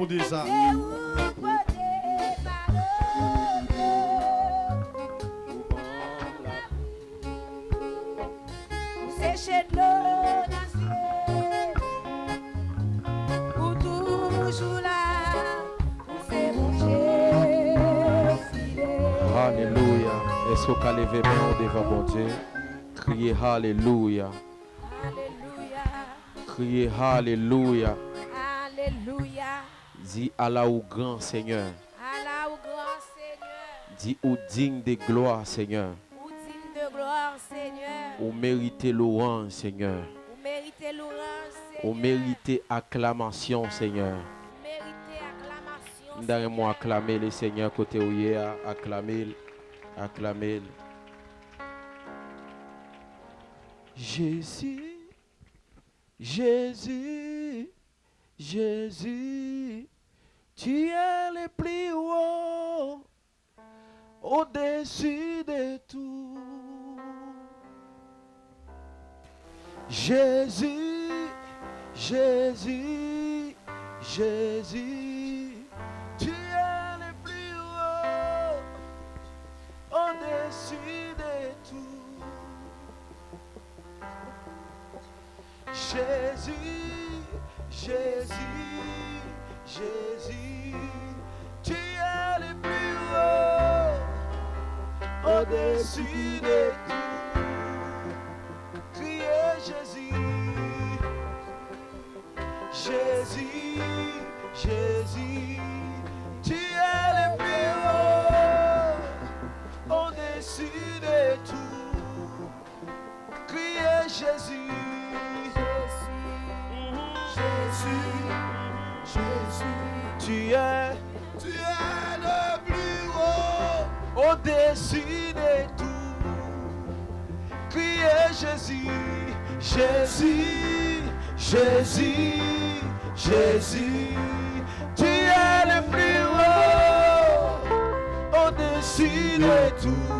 pour dire ça. Sécher de l'eau dans le ciel, pour toujours là, pour se bouger. Alléluia. Est-ce qu'on peut lever main devant mon Dieu? Criez Alléluia. Alléluia. Criez Alléluia. Alléluia. Dis Allah au grand Seigneur. Allah au grand Seigneur. Dis au digne de gloire Seigneur. Ou digne de gloire Seigneur. Ou méritez louange Seigneur. Ou méritez louange Seigneur. Ou méritez acclamation Seigneur. Méritez acclamation. D'ailleurs, acclamer le Seigneur côté où il est, acclamer, acclamer. Jésus, Jésus, Jésus, tu es le plus haut, au-dessus de tout. Jésus, Jésus, Jésus, tu es le plus haut, au-dessus de tout. Jésus, Jésus, Jésus, tu es le plus haut, au-dessus de tout. Criez Jésus, Jésus, Jésus, tu es le plus haut, au-dessus de tout. Criez Jésus. Tu es le plus haut, au-dessus de tout. Criez Jésus, Jésus, Jésus, Jésus. Tu es le plus haut, au-dessus de tout.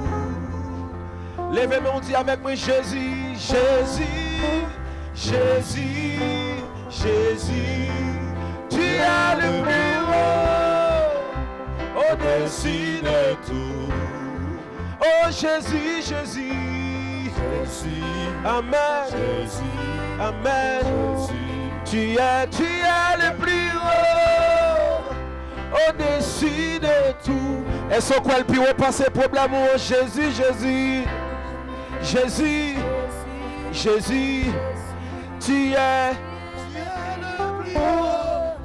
Levez-moi, on dit avec moi Jésus, Jésus, Jésus, Jésus. Tu es le plus haut, au-dessus de tout. Oh Jésus, Jésus, Jésus, Amen, Jésus, Amen, Jésus. Tu es le plus haut, au-dessus de tout. Est-ce qu'on peut plus passer problème? Oh Jésus, Jésus, Jésus, Jésus, tu es le plus haut,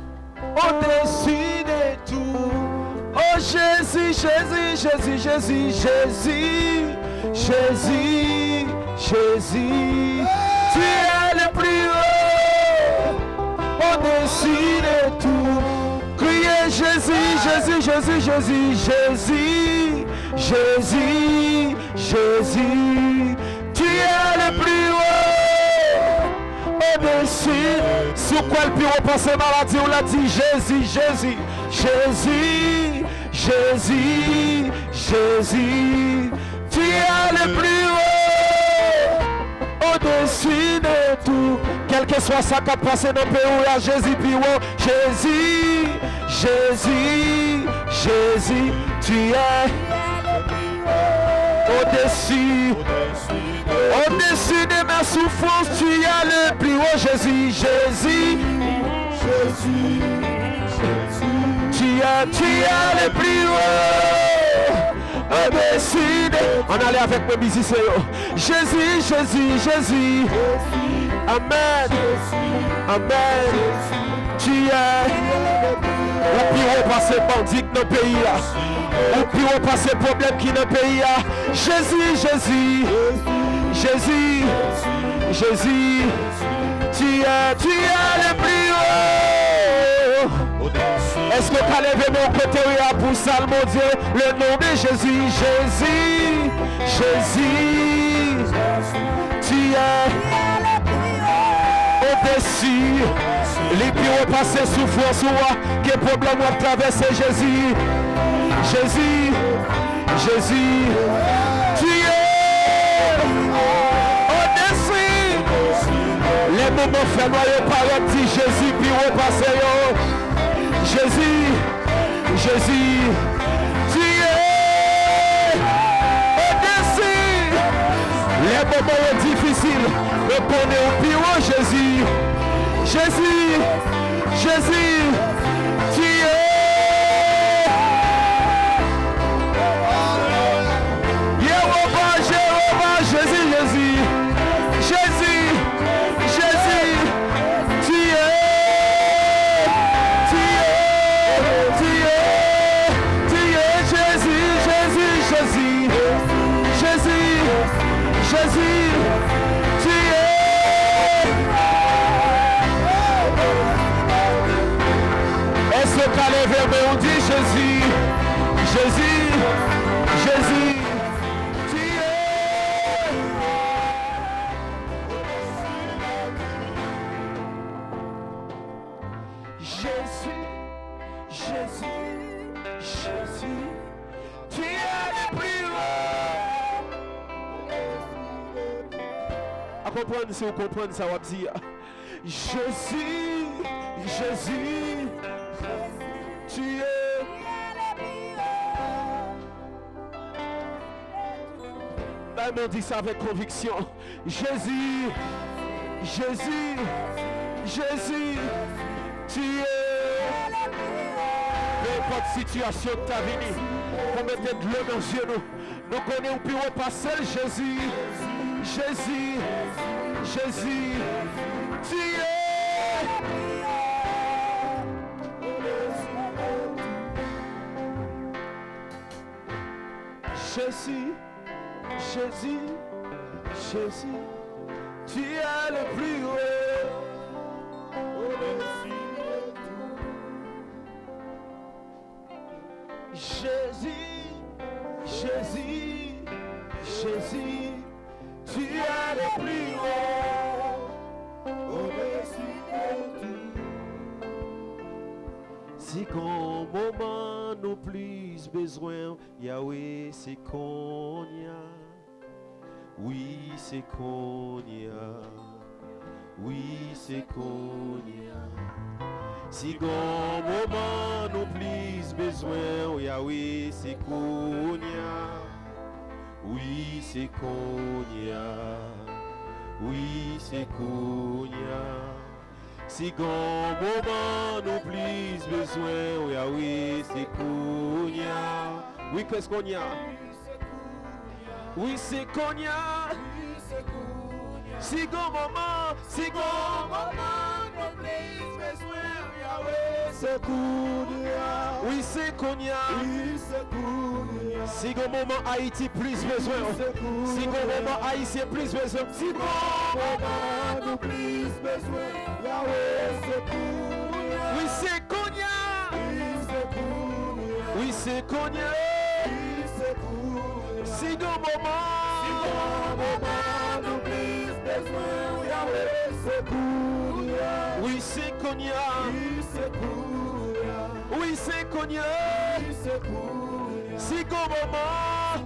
au-dessus de tout. Oh Jésus, Jésus, Jésus, Jésus, Jésus, Jésus, Jésus, tu es le plus haut, au-dessus de tout. Criez Jésus, Jésus, Jésus, Jésus, Jésus, Jésus, Jésus, tu es le plus haut, au-dessus. Sur quoi le plus repasser maladie, on l'a dit Jésus, Jésus, Jésus, Jésus, Jésus, tu es le plus haut, au-dessus de tout. Quel que soit ça qui a passé dans le pays, là, Jésus, puis haut, Jésus, Jésus, Jésus, tu es au-dessus. Au-dessus de ma souffrance, tu es le plus haut, Jésus, Jésus, Jésus, Jésus. Tu es le plus haut, au-dessus de... On allait avec mes musiciens. Jésus, Jésus, Jésus. Amen, Amen. Tu es le plus haut passer bandit dans le pays là. Le plus haut passer problème qui dans le pays là. Jésus, Jésus. Jésus, Jésus, tu es le plus haut. Est-ce que tu as levé mon côté pour ça, mon Dieu? Le nom de Jésus, Jésus, Jésus, tu es au-dessus. Les plus hauts passer souffrance, que problème à traverser Jésus. Jésus, Jésus, tu es au-dessus. Les moments faits noyer par un petit Jésus, puis repasser. Jésus, Jésus. Tu es au-dessus. Les moments difficiles, le bonheur au pire, oh Jésus. Jésus, Jésus, tu es. Jéhovah, Jéhovah, Jésus, Jésus. Jésus, Jésus, tu es. Jésus, Jésus, Jésus, Jésus, Jésus, tu es. Est-ce qu'à l'éveil, on dit Jésus, Jésus, Jésus, tu es. Jésus, Jésus, Jésus, tu es le plus haut. À comprendre, si vous comprenez ça, on va dire Jésus, Jésus, tu es. La main dit ça avec conviction. Jésus, Jésus, Jésus, tu es. Peu importe situation de ta vie, pour mettre de l'eau dans les yeux, nous connaissons plus haut pas seul Jésus, Jésus, Jésus, tu es. Jésus, Jésus, Jésus, tu es le plus haut. Jésus, Jésus, Jésus, tu es le plus haut. Au-dessus de tout. Si qu'au moment nous plus besoin, Yahweh, c'est qu'on y a. Oui, c'est qu'on y a. Oui, c'est qu'on y a. Si gon moment nous plus besoin, oh Yahweh, c'est qu'on y a. Oui, c'est qu'on y a. Oui, c'est qu'on y a. Si gon moment nous plus besoin, oh Yahweh, c'est qu'on y a. Oui, qu'est-ce qu'on y a? Oui, c'est qu'on y a. Si gon moment nous plus besoin. C'est Kounia. Oui, c'est Kounia. Oui, c'est Kounia. Si au moment Haïti plus besoin. Si au moment Haïtien plus besoin. Si au moment nous plus besoin. Yahweh, c'est Kounia. Oui, c'est Kounia. Oui, c'est Kounia. Oui, c'est Kounia. Si au moment nous plus besoin. Yahweh, c'est Kounia. Oui, c'est Kounia. Oui, c'est Kounia. Si qu'au moment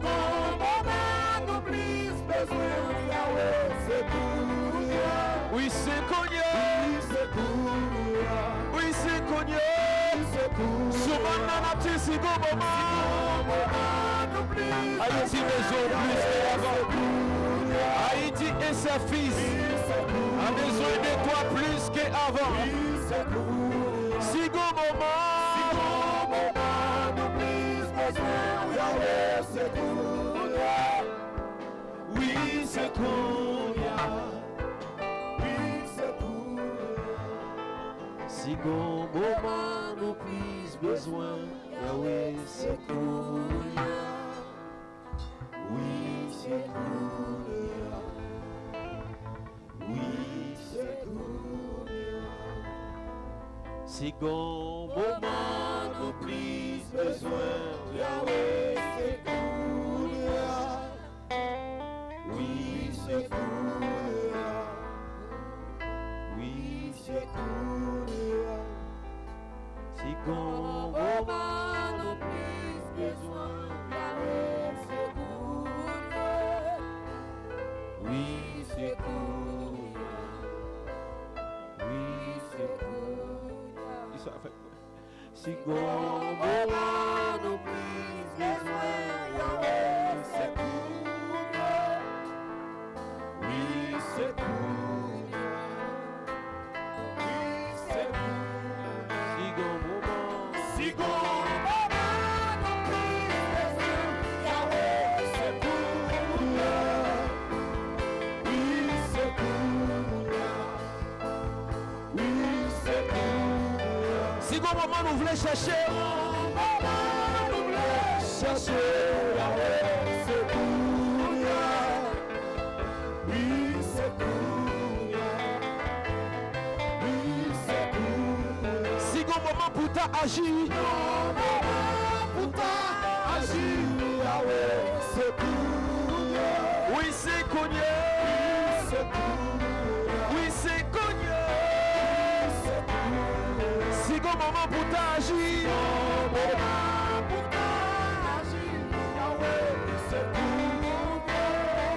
nous plus besoin, Yahweh, c'est Kounia. Oui, c'est Kounia. Oui, c'est Kounia. Souvent, on a dit si qu'au moment nous plus. Haïti besoin plus qu'avant. Haïti et ses fils a besoin de toi plus qu'avant. Si qu'au moment nous plus besoin, Yahweh, c'est Kounia. Oui, c'est Kounia. Oui, c'est Kounia. Si qu'au moment nous plus besoin, Yahweh, c'est Kounia. Oui, c'est Kounia. Oui, c'est Kounia. Si qu'au moment nous plus besoin, Yahweh, c'est Kounia. Oui, c'est Kounia. Oui, c'est Kounia. Si qu'au moment nous plus besoin, Yahweh, c'est Kounia. Oui, c'est Kounia. Oui, c'est Kounia. Si qu'au moment Si bon moment nous voulons chercher, si bon moment pour t'agir, oui c'est connu, oui c'est connu. Si bon moment pour t'agir,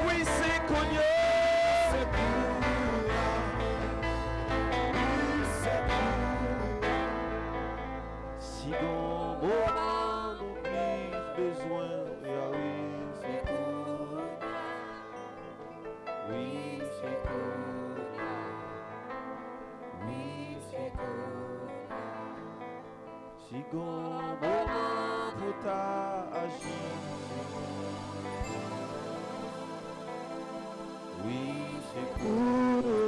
oui c'est connu. Si bon moment nous plus besoin, oui c'est connu. Oui c'est connu. Oui c'est connu. Si bon moment pour t'agir, oui c'est connu.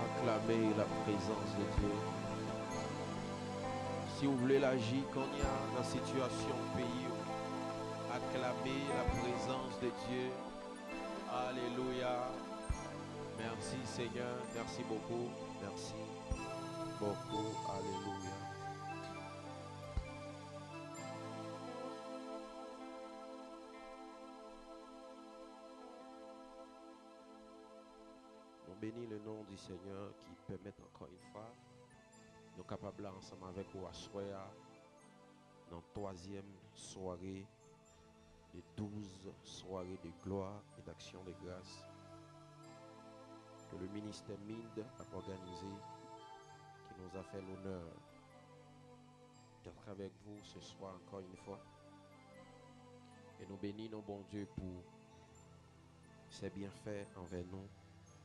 Acclamez la présence de Dieu. Si vous voulez l'agir qu'on y a dans la situation pays, acclamez la présence de Dieu. Alléluia. Merci Seigneur. Merci beaucoup. Merci beaucoup. Alléluia. Nous bénissons le nom du Seigneur qui permet encore une fois nous capables ensemble avec vous à soir dans la troisième soirée des 12 soirées de gloire et d'action de grâce que le ministère MIND a organisé, qui nous a fait l'honneur d'être avec vous ce soir encore une fois. Et nous bénissons bon Dieu pour ses bienfaits envers nous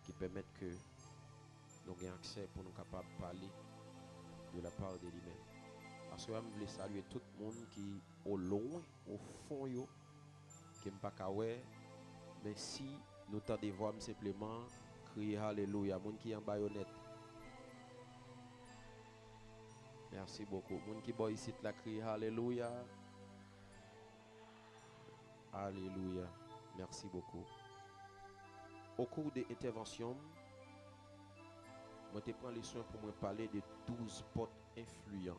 qui permettent que nous ayons accès pour nous capables de parler de la part de lui-même. Parce que je voulais saluer tout le monde qui au loin, au fond, qui ne pas kawé, mais si nous t'entendons voir simplement crier Alléluia, monde qui en baïonnette. Merci beaucoup. Monde qui boit ici la crier Alléluia. Alléluia. Merci beaucoup. Au cours des interventions, je prends les soins pour me parler de 12 potes influents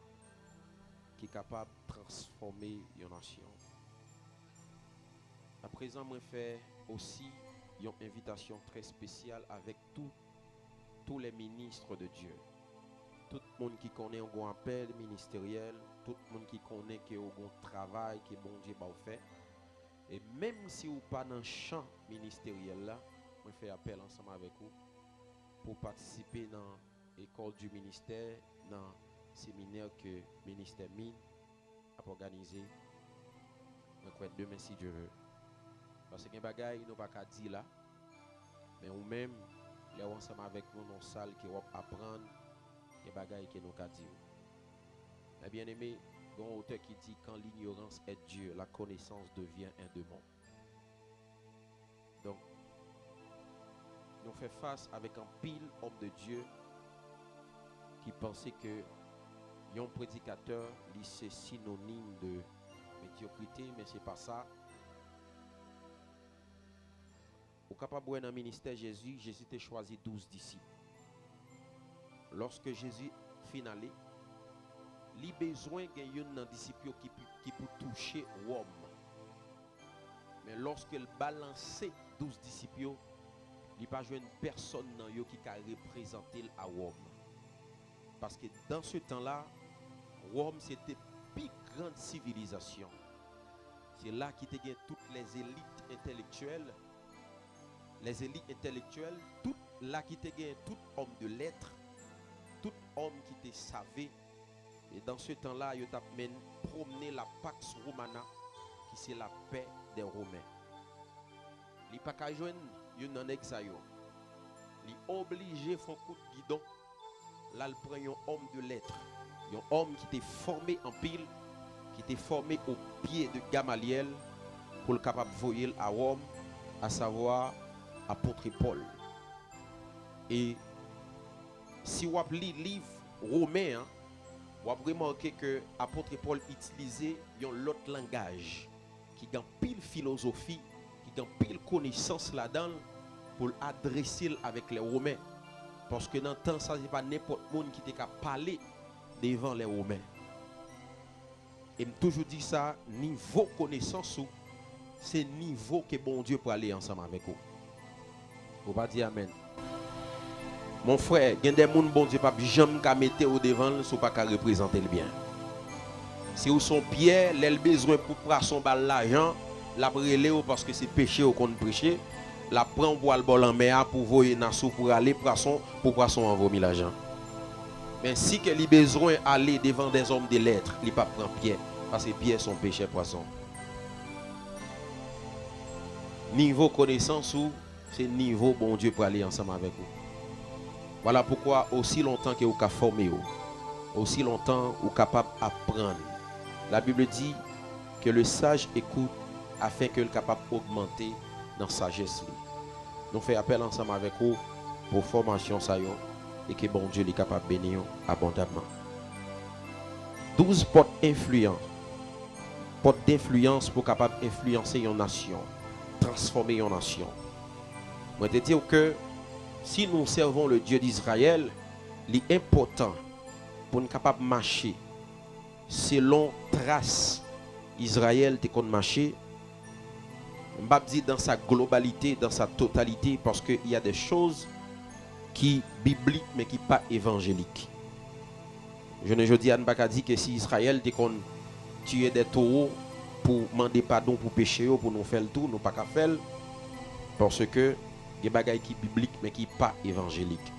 qui sont capables de transformer une nation. À présent, je fais aussi une invitation très spéciale avec tous les ministres de Dieu. Tout le monde qui connaît un appel ministériel, tout le monde qui connaît qu'il y a un travail que bon Dieu va faire. Et même si vous n'êtes pas dans le champ ministériel là, je fais appel ensemble avec vous pour participer dans l'école du ministère, dans le séminaire que le ministère MIN a organisé. Je crois demain si Dieu veut. Parce que les bagailles, nous ne pouvons pas dire là. Mais nous-mêmes, nous sommes ensemble avec nous dans la salle qui va apprendre les bagailles que nous pouvons dire. Mais bien aimé, il y a un auteur qui dit quand l'ignorance est Dieu, la connaissance devient un démon. Donc, nous faisons face avec un pile homme de Dieu qui pensait que un prédicateur, c'est synonyme de médiocrité, mais ce n'est pas ça. Au capable dans le ministère Jésus a choisi 12 disciples. Lorsque Jésus finalé, il a besoin d'un disciple qui peut toucher Rome. Mais lorsqu'il balançait 12 disciples, il n'y a pas une personne qui a représenté à Rome. Parce que dans ce temps-là, Rome c'était la plus grande civilisation. C'est là qu'il y a toutes les élites intellectuelles. Les élites intellectuelles, tout là qui était tout homme de lettres, tout homme qui était savé. Et dans ce temps-là, il a promené la Pax Romana, qui c'est la paix des Romains. Il n'y a pas qu'à joindre un exil. Il est obligé de faire un coup de guidon là il prend un homme de lettres, un homme qui était formé en pile, qui était formé au pied de Gamaliel pour le capable de voyer à Rome, à savoir apôtre Paul. Et si vous lisez le livre romain, vous avez remarqué que l'apôtre Paul utilisait un autre langage qui a pile philosophie, qui a pile connaissance là-dedans pour adresser avec les Romains. Parce que dans le temps, ça n'est pas n'importe qui qui était parler devant les Romains. Et je toujours dit ça, niveau connaissance, c'est niveau que bon Dieu peut aller ensemble avec vous. Vous pas dire amen. Mon frère, il y a des gens bon Dieu pas jamais qu'à mettre au devant, sont pas qu'à représenter le bien. Si vous sont Pierre, l'elle besoin pour prendre son bal l'argent, la brûler parce que c'est péché au compte prêcher, la prend pour le bol en mer pour voyer nassou pour aller poisson en vomir l'argent. Mais si qu'elle a besoin d'aller devant des hommes de lettres, il pas prend Pierre parce que Pierre son péché poisson. Niveau connaissance ou c'est niveau bon Dieu pour aller ensemble avec vous. Voilà pourquoi aussi longtemps que vous avez formé, aussi longtemps vous êtes capable d'apprendre. La Bible dit que le sage écoute afin qu'il soit capable d'augmenter dans sa sagesse. Nous faisons appel ensemble avec vous pour formation et que bon Dieu est capable de bénir abondamment. 12 portes influentes. Portes d'influence pour capable d'influencer une nation, transformer une nation. Je te dire que si nous servons le Dieu d'Israël, il est important pour nous capables de marcher selon trace Israël te qu'on marcher. Je ne vais pas dire dans sa globalité, dans sa totalité, parce qu'il y a des choses qui bibliques mais qui ne sont pas évangéliques. Je ne dis pas dire que si Israël te qu'on tuer des taureaux pour demander pardon pour pécher, pour nous faire le tout, nous pas qu'à faire, parce que il y a des choses qui sont bibliques mais qui ne sont pas évangéliques.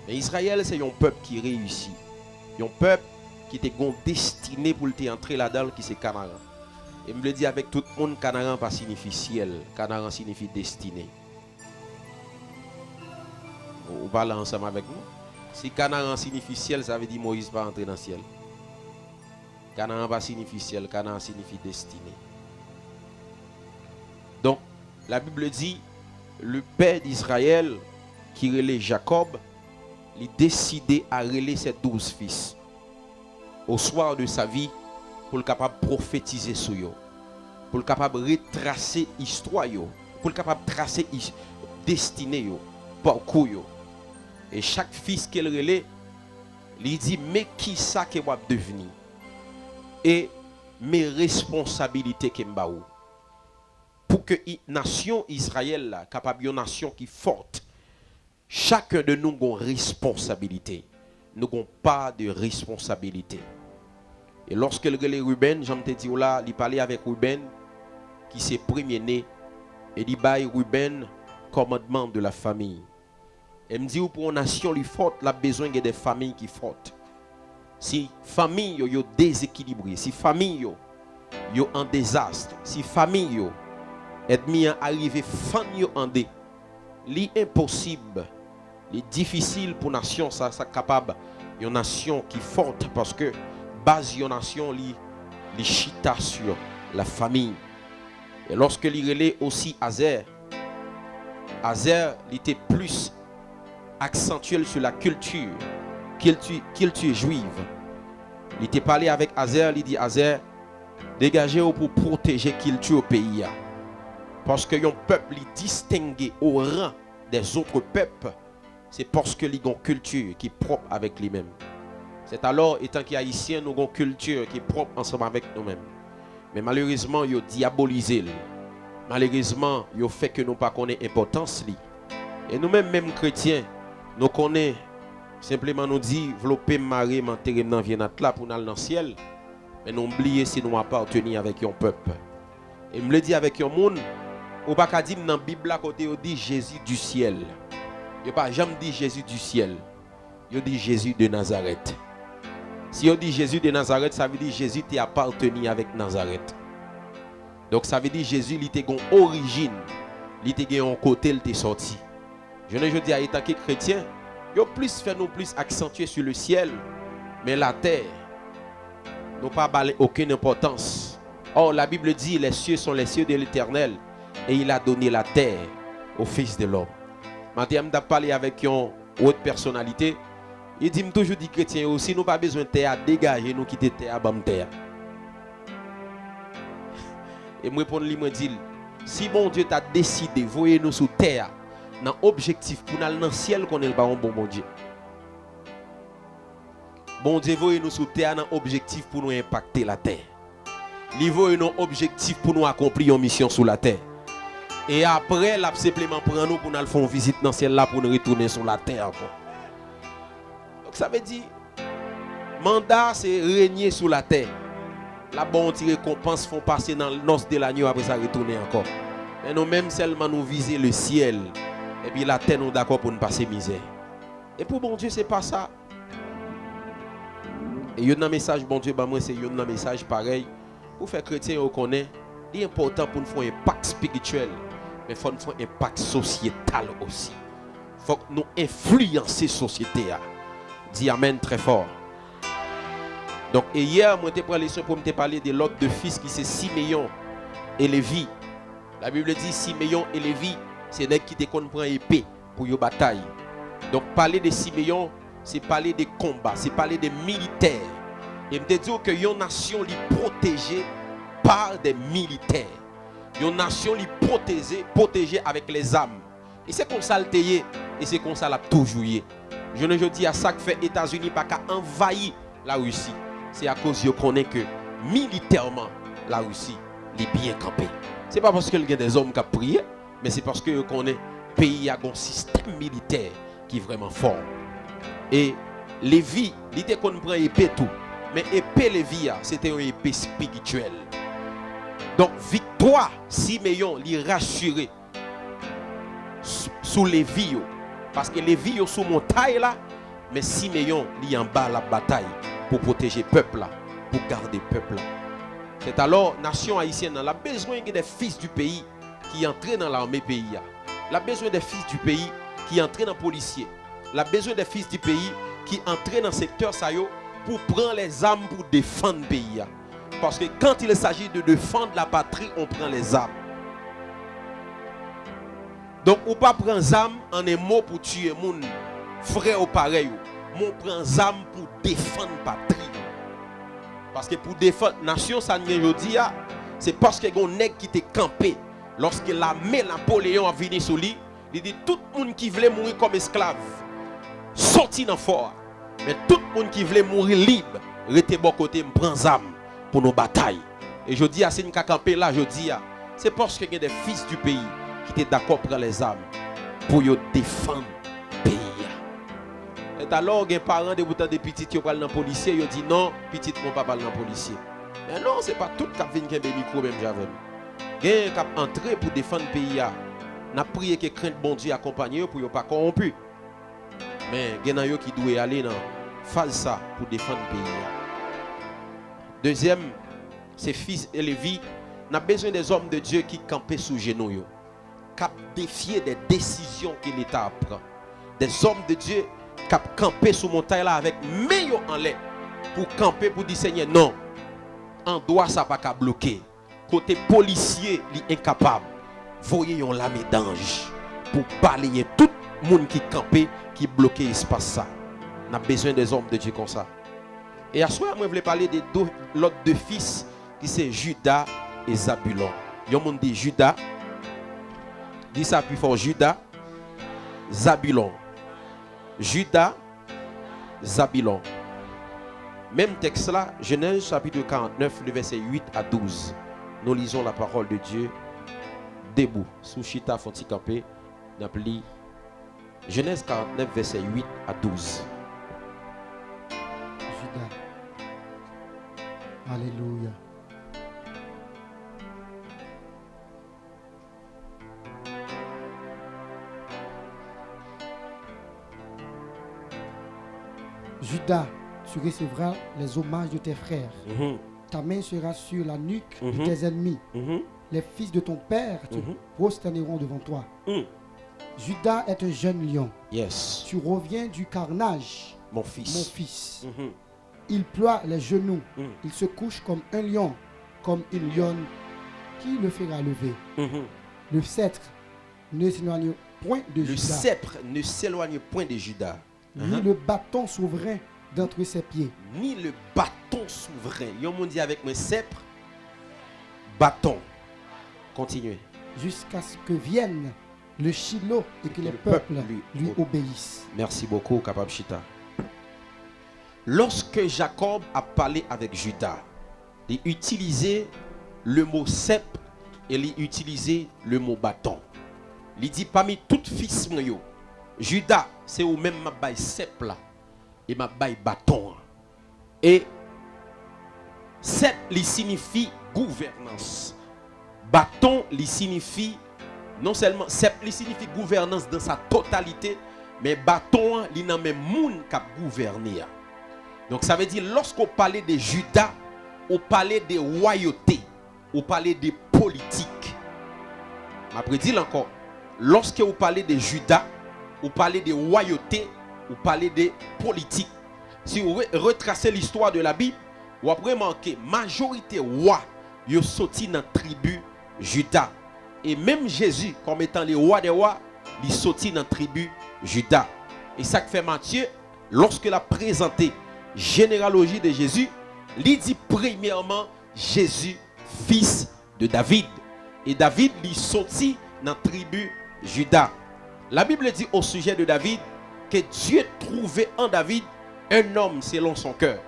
Mais Israël, c'est un peuple qui réussit. Un peuple qui était destiné pour entrer là-dedans, qui c'est Canaan. Et me le dit avec tout le monde, Canaan pas signifie ciel, Canaan signifie destiné. Vous parlez ensemble avec nous. Si Canaan signifie ciel, ça veut dire Moïse va entrer dans le ciel. Canaan pas signifie ciel, Canaan signifie destiné. Donc, la Bible dit, le père d'Israël, qui relève Jacob, il a décidé à relayer ses 12 fils. Au soir de sa vie, pour le capable de prophétiser sur eux, pour le capable de retracer l'histoire, pour le capable de tracer destinée, parcours. Et chaque fils qu'elle relève, il dit, mais qui ça que va devenir? Et mes responsabilités que m'ba ou. Pour que la nation Israël là, capable une nation qui est forte, chacun de nous a une responsabilité. Nous n'avons pas de responsabilité. Et lorsque le relais Ruben, j'en te dis là, il parlait avec Ruben, qui s'est premier-né, et il baille Ruben commandement de la famille. Et me dit pour une nation qui forte, il a besoin de des familles qui fortes. Si famille yo déséquilibrée, si famille yo en désastre, si famille yo ennemi arrivé fan yo en dé, li impossible, li difficile pour nation ça capable une nation qui forte parce que base une nation li chita sur la famille. Et lorsque li relait aussi Azer il était plus accentuel sur la culture juive. Il était parlé avec Azer, il dit Azer, dégagez-vous pour protéger la culture au pays. Parce que un peuple est distingué au rang des autres peuples, c'est parce que ils ont une culture qui est propre avec lui-même. C'est alors, étant qu'haïtiens, nous avons une culture qui est propre ensemble avec nous-mêmes. Mais malheureusement, ils ont diabolisé. Malheureusement, ils ont fait que nous ne connaissons pas l'importance. Et nous-mêmes, même chrétiens, nous connaissons simplement nous dit, développer marée, m'enterrer dans là pour aller dans le ciel. Mais nous oublions si nous appartenons avec un peuple. Et me le dit avec un monde, ou pas dire dans la Bible à côté, on dit Jésus du ciel. Il n'y a pas jamais dit Jésus du ciel. Il dit Jésus de Nazareth. Si on dit Jésus de Nazareth, ça veut dire Jésus t'est appartenu avec Nazareth. Donc ça veut dire Jésus il était une origine, il était un côté, il était sorti. Je ne dis à étant que chrétien, Yo plus fait nous plus accentuer sur le ciel, mais la terre n'a pas balé aucune importance. Or, la Bible dit, les cieux sont les cieux de l'Éternel, et il a donné la terre au Fils de l'homme. Maintenant, je parlé avec une autre personnalité. Il dit, toujours dit chrétien aussi, nous pas besoin de terre à dégager, nous quitter terre à bam terre. Et moi répondre lui, moi dit, si bon Dieu t'a décidé, voyez nous sous terre, dans objectif pour aller dans le ciel qu'on est le bon Dieu. Bon Dieu, voyez nous sous terre dans objectif pour nous impacter la terre. Il voyez nous objectif pour nous accomplir une mission sur la terre. Et après, il simplement prend nous pour nous faire une visite dans le ciel là pour nous retourner sur la terre. Donc ça veut dire, mandat c'est régner sur la terre. La bonne récompense font passer dans le noce de l'agneau après ça retourner encore. Mais nous même seulement nous viser le ciel. Et puis la terre nous d'accord pour nous passer misère. Et pour bon Dieu, c'est pas ça. Et il y a un message, bon Dieu, moi c'est un message pareil. Pour faire chrétien, on connaît. Il est important pour nous faire un impact spirituel. Mais il faut nous faire un impact sociétal aussi. Il faut que nous influencer la société. Dis amen très fort. Donc, et hier, moi, j'ai pris leçon pour me parler de l'autre de fils qui c'est Siméon et Lévi. La Bible dit Siméon et Lévi, c'est des qui prend épée pour une bataille. Donc, parler de Siméon, c'est parler des combats, c'est parler des militaires. Et me dire que une nation est protégée par des militaires. Une nation est protégée avec les armes. Et c'est comme ça le et c'est comme ça l'a toujours eu. Je ne dis à ça que fait États-Unis pas qu'à envahir la Russie. C'est à cause qu'on connaît que militairement, la Russie est bien campée. Ce n'est pas parce qu'il y a des hommes qui ont prié, mais c'est parce que qu'on est pays a un système militaire qui est vraiment fort. Et Lévi, l'idée qu'on prend épée tout, mais épée Lévi, c'était une épée spirituelle. Donc victoire, Siméon l'y rassuré sous Lévi, parce que Lévi est sous montagne là, mais Siméon l'y en bas la bataille. Pour protéger le peuple là, pour garder le peuple là. C'est alors, nation haïtienne, elle a besoin des fils du pays qui entrent dans l'armée pays. Elle a besoin des fils du pays qui entrent dans les policiers. Elle a besoin des fils du pays qui entrent dans le secteur sayo pour prendre les armes pour défendre le pays. Parce que quand il s'agit de défendre la patrie, on prend les armes. Donc, on ne pas prendre les armes en un mot pour tuer mon frère ou pareil. On prend les armes pour défendre la patrie. Parce que pour défendre la nation, ça ne dit c'est parce que les nègres qui étaient campés, lorsque l'armée Napoléon a venu sur lui, il dit tout le monde qui voulait mourir comme esclave, sorti dans le fort. Mais tout le monde qui voulait mourir libre, rester bon côté, me prend les armes pour nos batailles. Et je dis à ces campés là, je dis c'est parce que il y a des fils du pays qui étaient d'accord pour prendre les armes pour défendre le pays. Et alors, les parents de des petits qui parlent dans le policier, ils disent non, petit mon pas parler dans le policier. Mais non, ce n'est pas tout qui vient qui a micro même j'avais. Quelqu'un qui a entré pour défendre le pays. N'a prié que crainte bon Dieu accompagné pour ne pas corrompu. Mais il y a qui doivent aller dans phase ça pour défendre le pays. Deuxième, c'est fils et Lévi. On a besoin des hommes de Dieu qui campent sous genoux, qui défier des décisions que l'État prend. Des hommes de Dieu qui campent sous montagne là avec meilleur en l'air pour camper pour dire Seigneur non, en droit ça pas qu'à bloquer. Côté policier, il est incapable. Voyez on lame d'ange pour balayer tout le monde qui campait, qui bloquait l'espace ça. On a besoin des hommes de Dieu comme ça. Et à ce moment, je voulais parler de l'autre deux fils qui c'est Judas et Zabulon. Il y a un monde dit Judas. Dis ça plus fort, Judas, Zabulon. Judas, Zabulon. Même texte là, Genèse chapitre 49, le verset 8 à 12. Nous lisons la parole de Dieu debout. Sous Chita Fonti Campé, n'appli Genèse 49, verset 8 à 12. Judas. Alléluia. Judas, tu recevras les hommages de tes frères. Ta main sera sur la nuque de tes ennemis. Les fils de ton père te prosterneront devant toi. Judas est un jeune lion. Yes. Tu reviens du carnage, Mon fils. mon fils. Mhm. Il ploie les genoux. Mhm. Il se couche comme un lion, comme une lionne. Qui le fera lever? Mhm. Le sceptre ne s'éloigne point de Le Judas, sceptre ne s'éloigne point de Judas. ni le bâton souverain d'entre ses pieds. Ni le bâton souverain. Yon moun dit avec moi sceptre, bâton. Continuez. Jusqu'à ce que vienne le Shiloh et que les le peuples peuple lui lui obéissent. Merci beaucoup, Capable Chita. Lorsque Jacob a parlé avec Judas, il utilisait le mot sceptre et il utilisait le mot bâton. Il dit parmi toutes fils yo, Judas, c'est au même ma bail sceptre là et ma bail bâton. Et sceptre il signifie gouvernance. Bâton il signifie non seulement sceptre il signifie gouvernance dans sa totalité, mais bâton il n'a même moun qui gouverner. Donc ça veut dire lorsqu'on parlait de Judas, on parlait de royauté, on parlait de politique. Je prédis encore, lorsque vous parlez de Judas, vous parlez de royauté, vous parlez de politique. Si vous retracez l'histoire de la Bible, vous avez remarqué majorité roi, ils sont sortis dans la tribu Judas. Et même Jésus, comme étant le roi des rois, il est sorti dans la tribu Judas. Et ça que fait Matthieu, lorsqu'il a présenté généalogie de Jésus, il dit premièrement Jésus, fils de David. Et David lui sorti dans la tribu Judas. La Bible dit au sujet de David que Dieu trouvait en David un homme selon son cœur.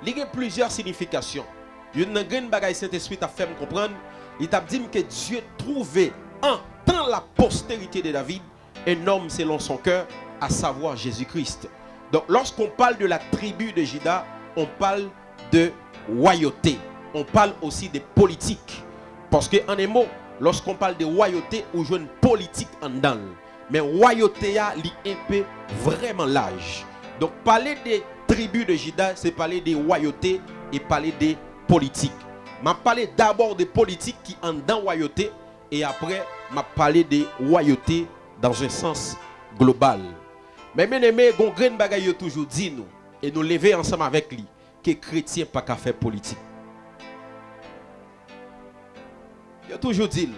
Il y a plusieurs significations. Il y a une bagaille Saint-Esprit a fait me comprendre. Il t'a dit que Dieu trouvait en dans la postérité de David un homme selon son cœur, à savoir Jésus-Christ. Donc lorsqu'on parle de la tribu de Juda, on parle de royauté. On parle aussi de politique. Parce que en un mot, lorsqu'on parle de royauté, on joue une politique en dedans. Mais royauté a un peu vraiment large. Donc parler des tribus de Juda, c'est parler des royautés et parler des politiques. Je vais parler d'abord des politiques qui en dans royauté et après je vais parler des royautés dans un sens global. Mais bien aimé, gon grain bagay yo toujours dit nous et nous lever ensemble avec lui que chrétien pas qu'à faire politique. Yo toujours dit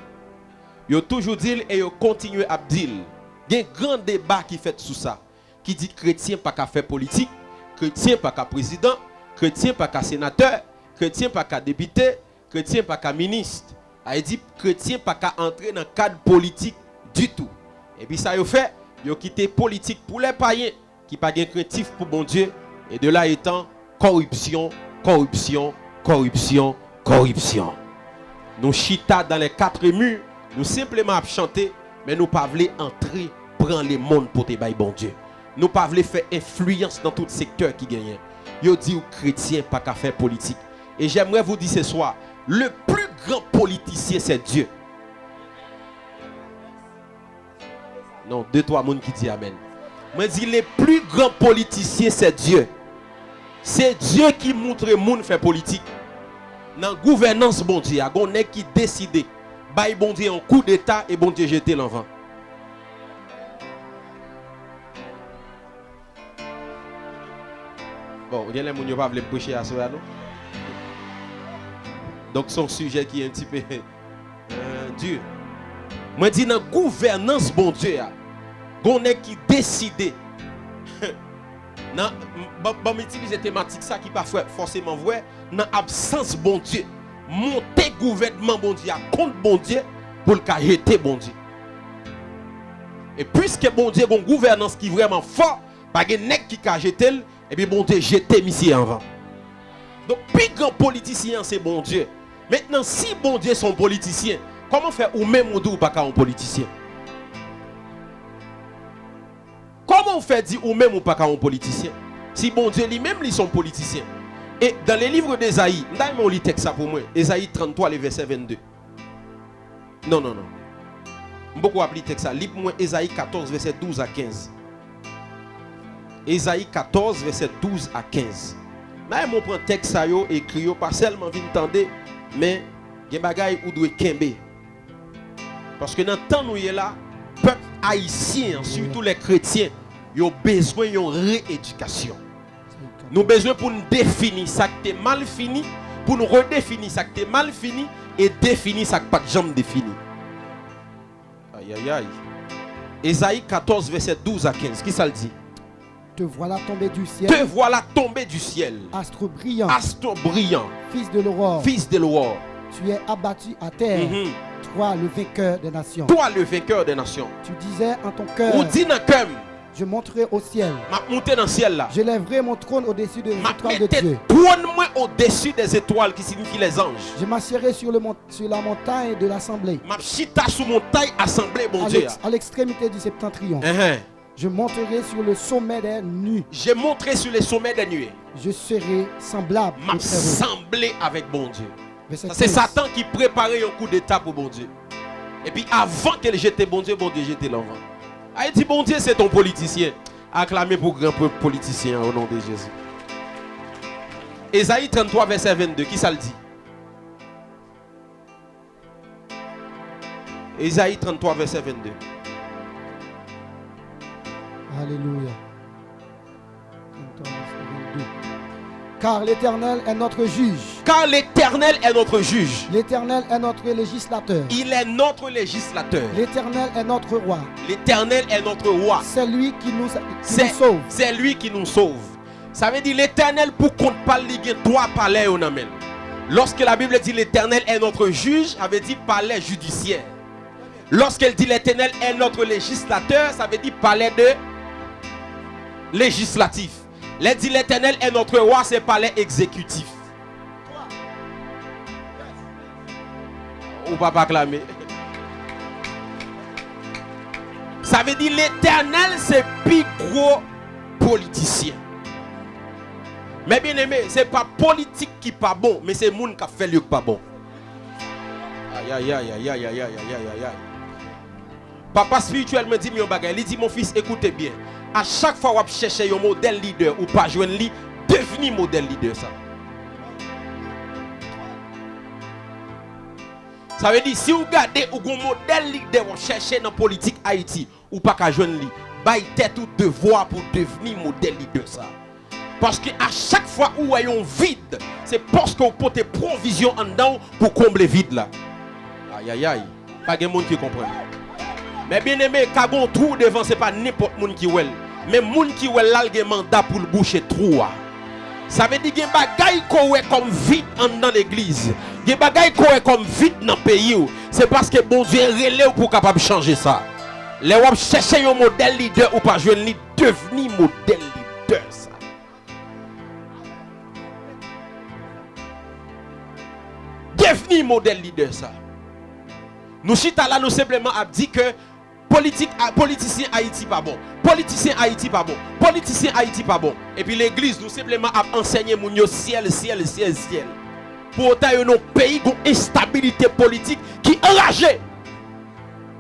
et yo continue à dire. Il y a un grand débat qui fait sous ça qui dit chrétien pas qu'à faire politique, chrétien pas qu'à président, chrétien pas qu'à sénateur, chrétien pas qu'à député, chrétien pas qu'à ministre. Il dit chrétien pas qu'à entrer dans le cadre politique du tout. Et puis ça yo fait, yo quitté politique pour les païens qui pas gain craintif pour bon Dieu et de là étant corruption, corruption, corruption, corruption. Nous chita dans les quatre murs, nous simplement chanter mais nous pas voulons entrer prendre les mondes pour te bailler bon Dieu. Nous pas voulons faire influence dans tout secteur qui gagne. Yo dit aux chrétiens pas qu'à faire politique. Et j'aimerais vous dire ce soir, le plus grand politicien c'est Dieu. Non, deux, trois personnes qui disent Amen. Moi, je dis, le plus grand politicien, c'est Dieu. C'est Dieu qui montre le monde faire politique. Dans la gouvernance, bon Dieu, il y a qui décide. Bail bon Dieu un coup d'état et bon Dieu jeter l'enfant. Bon, il y a des gens qui ne veulent pas prêcher à cela, non? Donc, son sujet qui est un petit peu dur. Moi, je dis, dans la gouvernance, bon Dieu, on est qui décide. Bon, utiliser thématique ça qui pas forcément vrai. Dans l'absence, bon Dieu, monter gouvernement, bon Dieu, contre bon Dieu, pour le cas jeter, bon Dieu. Et puisque bon Dieu a une gouvernance qui est vraiment forte, pas de nèg qui a jeté, et bien bon Dieu jeter monsieur avant. Donc, plus grand politicien, c'est bon Dieu. Maintenant, si bon Dieu sont politiciens, comment faire ou même ou pas un politicien? Comment on fait dire ou même ou pas un politicien? Si bon Dieu lui-même ils sont politiciens. Et dans les livres d'Ésaïe, on lit texte ça pour moi. Ésaïe 33, le verset 22. Non. Beaucoup appeler texte ça. Lis-moi Ésaïe 14, verset 12 à 15. Ésaïe 14, verset 12 à 15. Là, on prend texte ça yo écrit yo pas seulement vinn tande, mais gen bagay ou doit kembe. Parce que dans le temps où il est là, peuple haïtien, surtout les chrétiens, ils ont besoin d'une rééducation. Nous avons besoin pour nous définir ça qui est mal fini, pour nous redéfinir ça qui est mal fini et définir ça qui n'est pas jamais défini. Aïe aïe aïe. Ésaïe 14, verset 12 à 15. Qui ça le dit? Te voilà tombé du ciel. Te voilà tombé du ciel. Astre brillant. Astre brillant. Fils de l'aurore. Fils de l'aurore. Tu es abattu à terre. Toi, le vainqueur des nations. Toi, le vainqueur des nations. Tu disais en ton cœur. Ou dit dans le cœur. Je monterai au ciel. M'a monté dans le ciel là. Je lèverai mon trône au-dessus des étoiles de Dieu. Trône-moi au-dessus des étoiles qui signifient les anges. Je m'assierai sur la montagne de l'assemblée. M'a chita sous montagne assemblée, mon Dieu. À l'extrémité du septentrion. Je monterai sur le sommet des nuées. Je monterai sur les sommets des nuées. Je serai semblable. M'a semblé avec mon Dieu. C'est Satan qui préparait un coup d'état pour bon Dieu. Et puis avant qu'elle jette bon Dieu jette l'enfant. Elle dit bon Dieu c'est ton politicien. Acclamé pour grand peuple politicien au nom de Jésus. Ésaïe 33 verset 22, qui ça le dit? Ésaïe 33 verset 22. Alléluia. 33 verset 22. Car l'Éternel est notre juge. Car l'Éternel est notre juge. L'Éternel est notre législateur. Il est notre législateur. L'Éternel est notre roi. L'Éternel est notre roi. C'est lui qui nous sauve. C'est lui qui nous sauve. Ça veut dire l'Éternel pour qu'on parle il doit parler au amen. Lorsque la Bible dit l'Éternel est notre juge, ça veut dire palais judiciaire. Lorsqu'elle dit l'Éternel est notre législateur, ça veut dire palais de législatif. Elle dit l'Éternel est notre roi, c'est palais exécutif. Ou pas acclamer. Ça veut dire l'Éternel c'est plus gros politicien. Mais bien aimé, c'est pas politique qui pas bon, mais c'est monde qui a fait le pas bon. Aïe aïe aïe aïe aïe aïe aïe aïe aïe. Papa spirituel me dit mon bagay, il dit mon fils écoutez bien. À chaque fois que vous cherchez un modèle leader ou pas joindre lui, devenez modèle leader ça. Ça veut dire si vous regardez un modèle leader vous cherchez dans la politique Haïti ou pas qu'à joindre lui, bah il tête ou devoir pour devenir modèle leader ça. Parce que à chaque fois où vous avez un vide, c'est parce que vous portez provision en dedans pour combler le vide là. Aïe aïe aïe, pas de monde qui comprend. Mais bien aimé, quand on trou devant, ce n'est pas n'importe qui qui ouel. Mais moun qui ouel là, il a un mandat pour le boucher trou. Ça veut dire qu'il y a des bagailles qu'on est comme vide dans l'église. Il y a des bagailles qu'on est comme vide dans le pays. C'est parce que bon Dieu est relève pour capable changer ça. Les wap chercher un modèle leader ou pas jouer un leader, devenir modèle leader ça. Devenir modèle leader ça. Nous chita là nous simplement a dit que politicien Haïti pas bon. Politicien Haïti pas bon. Politicien Haïti pas bon. Et puis l'église nous simplement a enseigné moun yo ciel. Pour autant yon un pays une instabilité politique qui enragé.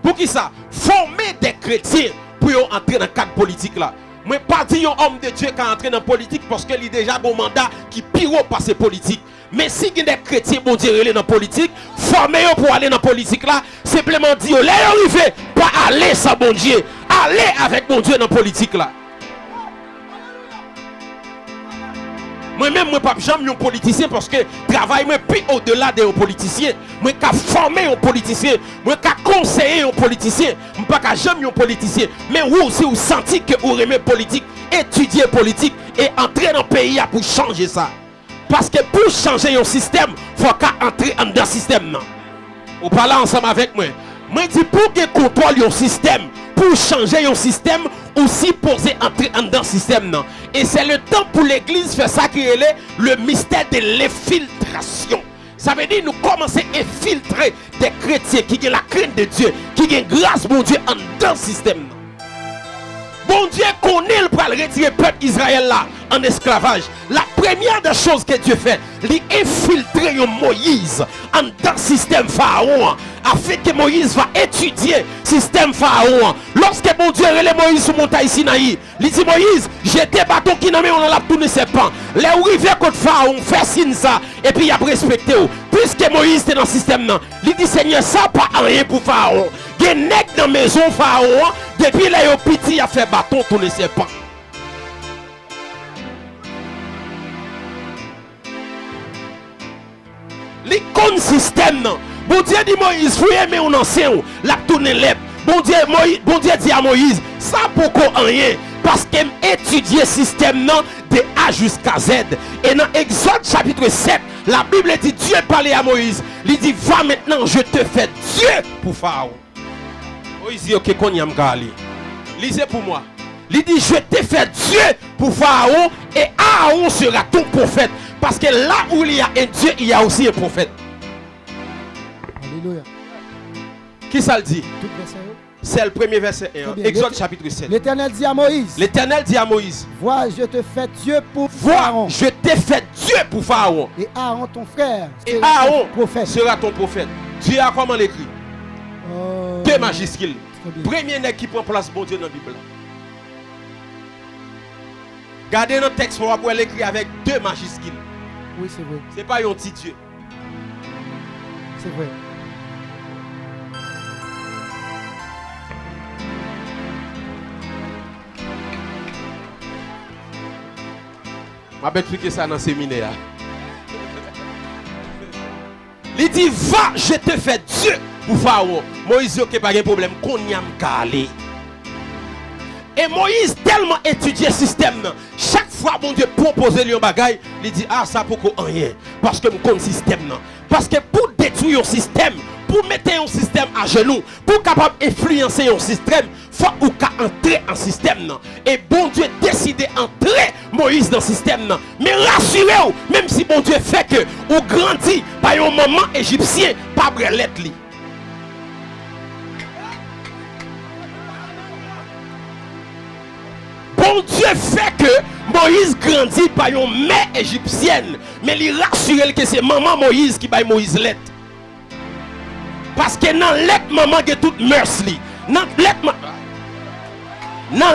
Pour qui ça? Former des chrétiens pour yon entrer dans le cadre politique là. Moi pas dire un homme de Dieu qui entre dans la politique parce qu'il a déjà un mandat qui pire passe politique. Mais si il y a des chrétiens bon Dieu dans la politique, former pour aller dans la politique là, simplement dire les arriver, pas aller sans bon Dieu, aller avec bon Dieu dans la politique là. Moi-même, moi, pas jamais un politicien parce que travail moi puis au-delà des politiciens. Moi, qu'à former un politicien, moi, qu'à conseiller un politicien, moi, pas jamais un politicien. Mais vous aussi, vous sentez que vous aimez politique, étudier politique et entrer dans le pays pour changer ça. Parce que pour changer un système, il faut qu'à entrer dans le système. Vous parlez ensemble avec moi. Moi, je dis pour que contrôle un système, pour changer un système, aussi poser entrer dans le système. Et c'est le temps pour l'église faire ça qui est le mystère de l'infiltration. Ça veut dire nous commencer à infiltrer des chrétiens qui ont la crainte de Dieu, qui ont grâce mon Dieu dans le système. Bon Dieu connaît le pour retirer le peuple Israël là en esclavage. La première des choses que Dieu fait, il infiltrer Moïse dans le système pharaon afin que Moïse va étudier le système pharaon. Lorsque bon Dieu relève Moïse sur montagne Sinaï, il dit Moïse, jetez bâton qui n'a mis on l'a tourné serpent. Les rivières contre pharaon fait signe ça et puis il a respecté. Puisque Moïse était dans le système, il dit Seigneur ça pas rien pour pharaon. Gen nèg dans maison pharaon depuis là yo petit a fait bâton tourner serpent. Les con système non. Bon Dieu dit Moïse, faut aimer un ancien la tourner lèvre. Bon Dieu dit à Moïse, ça pourquoi rien parce qu'elle étudier système non de A jusqu'à Z. Et dans Exode chapitre 7, la Bible dit Dieu parlait à Moïse, il dit va maintenant, je te fais Dieu pour Pharaon. Moïse dit OK, qu'on y a m'gali. Lisez pour moi. Il dit je te fais Dieu pour Pharaon et Aaron sera ton prophète parce que là où il y a un Dieu, il y a aussi un prophète. Alléluia. Qui ça le dit? Tout verset. C'est le premier verset 1. Exode chapitre 7. L'Éternel dit à Moïse. L'Éternel dit à Moïse. Vois, je te fais Dieu pour Vois, Pharaon. je t'ai fait Dieu pour Pharaon. Et Aaron ton frère. Et Aaron prophète. sera ton prophète. Dieu a comment l'écrit? Deux majuscules. Premier nègre qui prend place bon Dieu dans la Bible. Gardez notre texte pour pouvoir l'écrire avec deux majuscules. Oui, c'est vrai. C'est pas un petit Dieu. C'est vrai. Je vais expliquer ça dans le séminaire. Il dit, va, je te fais Dieu pour Pharaon. Moïse, ok, pas de problème, qu'on y a m'calé. Et Moïse tellement étudié le système. Chaque fois, bon Dieu propose lui un bagage, il dit, ah, ça pour rien. Parce que je connais le système. Parce que pour détruire un système, pour mettre un système à genoux, pour capable influencer un système, il faut entrer en système. Et bon Dieu décide d'entrer Moïse dans le système. Mais rassurez-vous, même si bon Dieu fait que vous grandissez par un maman égyptien, pas brelette li. Bon Dieu fait que Moïse grandit par une mère égyptienne, mais il rassure que c'est maman Moïse qui baille Moïse l'être. Parce que dans l'être maman qui toute mœurs li. Dans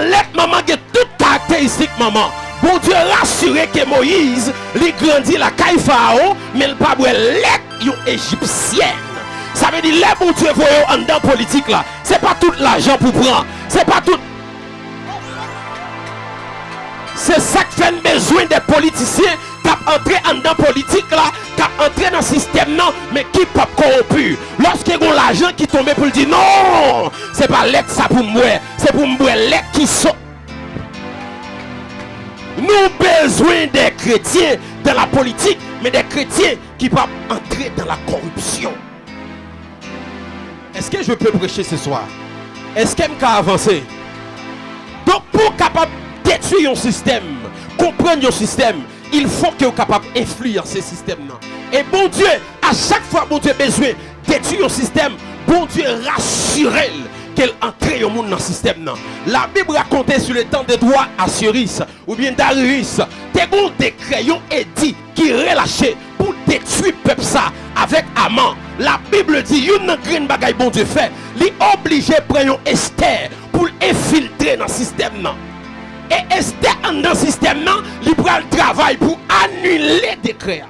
l'être maman qui toute caractéristique maman. Bon Dieu rassure que Moïse il grandit la caille Pharaon, mais il pas l'être une égyptienne. Ça veut dire les bon Dieu voyez en dans politique là, c'est pas tout l'argent pour prendre, c'est pas tout. C'est ça qui fait besoin des politiciens qui entrent dans la politique là, qui entrent dans le système non, mais qui pas corrompu. Lorsqu'ils ont l'argent qui tombe pour dire non, c'est pas l'être ça pour moi, c'est pour moi l'être qui sont. Nous avons besoin des chrétiens dans la politique, mais des chrétiens qui peuvent entrer dans la corruption. Est-ce que je peux prêcher ce soir? Est-ce que je peux avancer? Donc pour capable détruire un système, comprendre un système, il faut que vous soyez capable d'influencer ce système. Et bon Dieu, à chaque fois bon Dieu a besoin de détruire un système, bon Dieu rassure qu'elle entre au monde dans le système. La Bible racontait sur le temps de droit Assuris ou bien Darius, des bons décrets et dit qui relâché pour détruire le peuple ça avec Aman. La Bible dit une grande bagaille bon Dieu fait, il est obligé de prendre Esther pour infiltrer dans le système. Et Esther dans le système, il prend le travail pour annuler les décrets.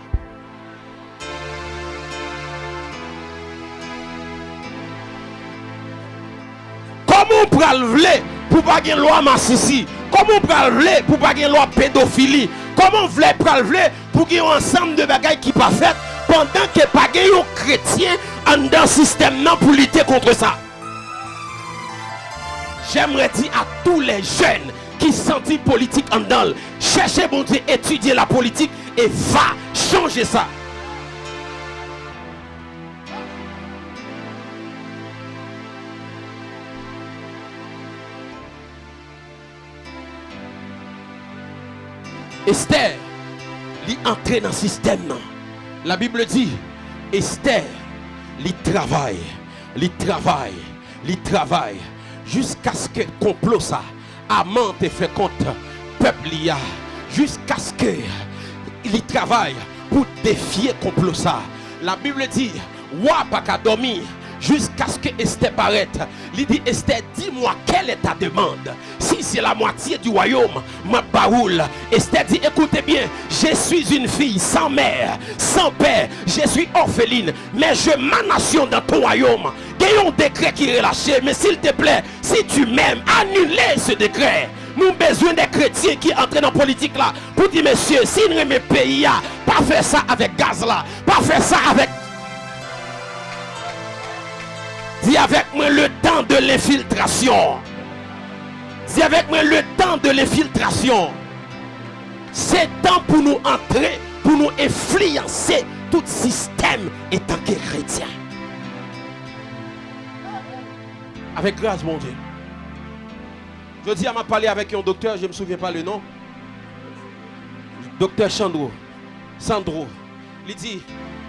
Comment on peut le vouloir pour pas une loi massissi? Comment on peut le vouloir pour pas une loi pédophilie? Comment on peut le vouloir pour qu'il y ait un ensemble de bagailles qui ne sont pas faites pendant que pas un chrétien dans le système pour lutter contre ça? J'aimerais dire à tous les jeunes qui sentent politique en dedans, cherchez bon Dieu, étudier la politique et va changer ça. Esther, il entre dans le système. La Bible dit, Esther, il travaille, jusqu'à ce que le complot ça, Aman te fait compte, peuple y a, jusqu'à ce que il travaille pour défier le complot ça. La Bible dit, roi pas qu'à dormir, jusqu'à ce que Esther paraisse. Il dit, Esther, dis-moi quelle est ta demande. Si c'est la moitié du royaume, ma baroule. Esther dit, écoutez bien, je suis une fille sans mère, sans père, je suis orpheline, mais je ma nation dans ton royaume. Il y a un décret qui est relâché, mais s'il te plaît, si tu m'aimes, annulez ce décret. Nous avons besoin des chrétiens qui entrent dans la politique là pour dire, monsieur, si nous aimons le pays, pas faire ça avec gaz là, pas faire ça avec... Dis avec moi le temps de l'infiltration. Dis avec moi le temps de l'infiltration. C'est temps pour nous entrer, pour nous influencer tout système étant que chrétien. Avec grâce, mon Dieu. Je dis à m'a parlé avec un docteur, je ne me souviens pas le nom. Docteur Sandro. Il dit,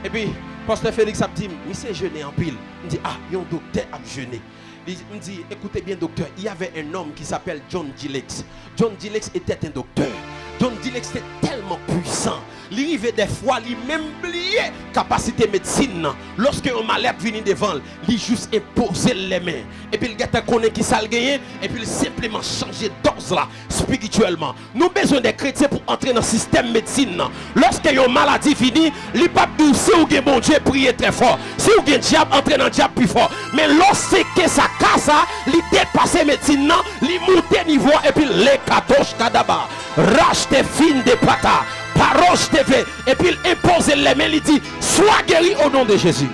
et puis, Pasteur Félix a dit, mais c'est jeûner en pile. Il dit, ah, il y a un docteur à jeûner. Il me dit, écoutez bien, docteur, il y avait un homme qui s'appelle John Gilex. John Gilex était un docteur. John Gilex était tellement puissant. Il arrivait des fois, il même oublié capacité médecine. Lorsque un malade vient devant, il juste imposer les mains. Et puis il gars connaît qui ça le gagné. Et puis il simplement changer dose là, spirituellement. Nous avons besoin des chrétiens pour entrer dans le système médecine. Lorsque une maladie finit, il pas dire si vous avez bon Dieu, priez très fort. Si vous avez un diable, entrez dans le diable plus fort. Mais lorsque ça casse, il dépasse médecine, il monte niveau et puis les kadosh kadaba. Racheter fin de pata. Paroche TV. Et puis il impose les mains, il dit, sois guéri au nom de Jésus.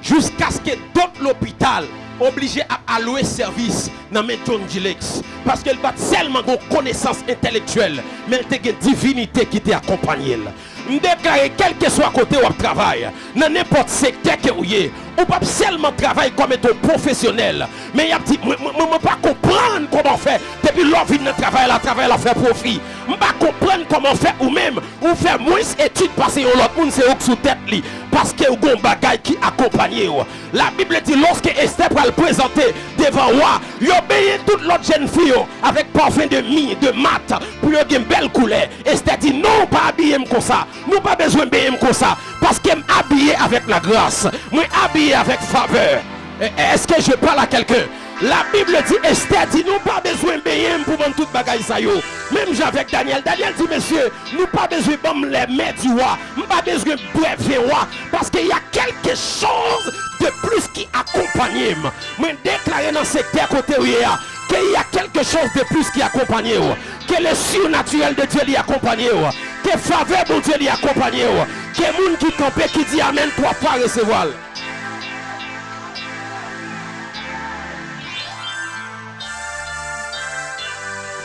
Jusqu'à ce que d'autres l'hôpital obligé à allouer service dans mes John Gilex. Parce qu'elle va tellement de connaissances intellectuelles, mais elle a une divinité qui t'accompagne. Je déclare, quel que soit côté où tu travailles, dans n'importe secteur que vous êtes, ou pas seulement travailler comme étant professionnel, mais il y a petit, je ne pas comprendre comment faire. Depuis l'heure vient de travail, la faire profit. Je ne pas comprendre comment faire ou même, ou faire moins d'études parce que l'autre monde c'est sous tête li, parce que vous avez un bagage qui accompagne. La Bible dit lorsque Esther va le présenter devant moi, il obéit toute l'autre jeune fille avec parfum de mie, de mat, pour lui une belle couleur. Esther dit non, pas habillé comme ça. Nous pas besoin d'habiller comme ça. Parce que habillé avec la grâce. Moi habillé avec faveur. Est-ce que je parle à quelqu'un? La Bible dit, Esther dit, nous pas besoin d'habiller pour vendre toute bagaille ça yo. Même avec Daniel. Daniel dit, monsieur, nous pas besoin de vendre les mains du roi. Nous pas besoin de boire roi. Parce qu'il y a quelque chose de plus qui accompagne. Moi déclarer dans ce secteur côté où il y a qu'il y a quelque chose de plus qui accompagne. Que le surnaturel de Dieu l'y accompagne. Que faveur de Dieu l'y accompagne. Que monde qui campait qui dit amen 3 fois recevoir.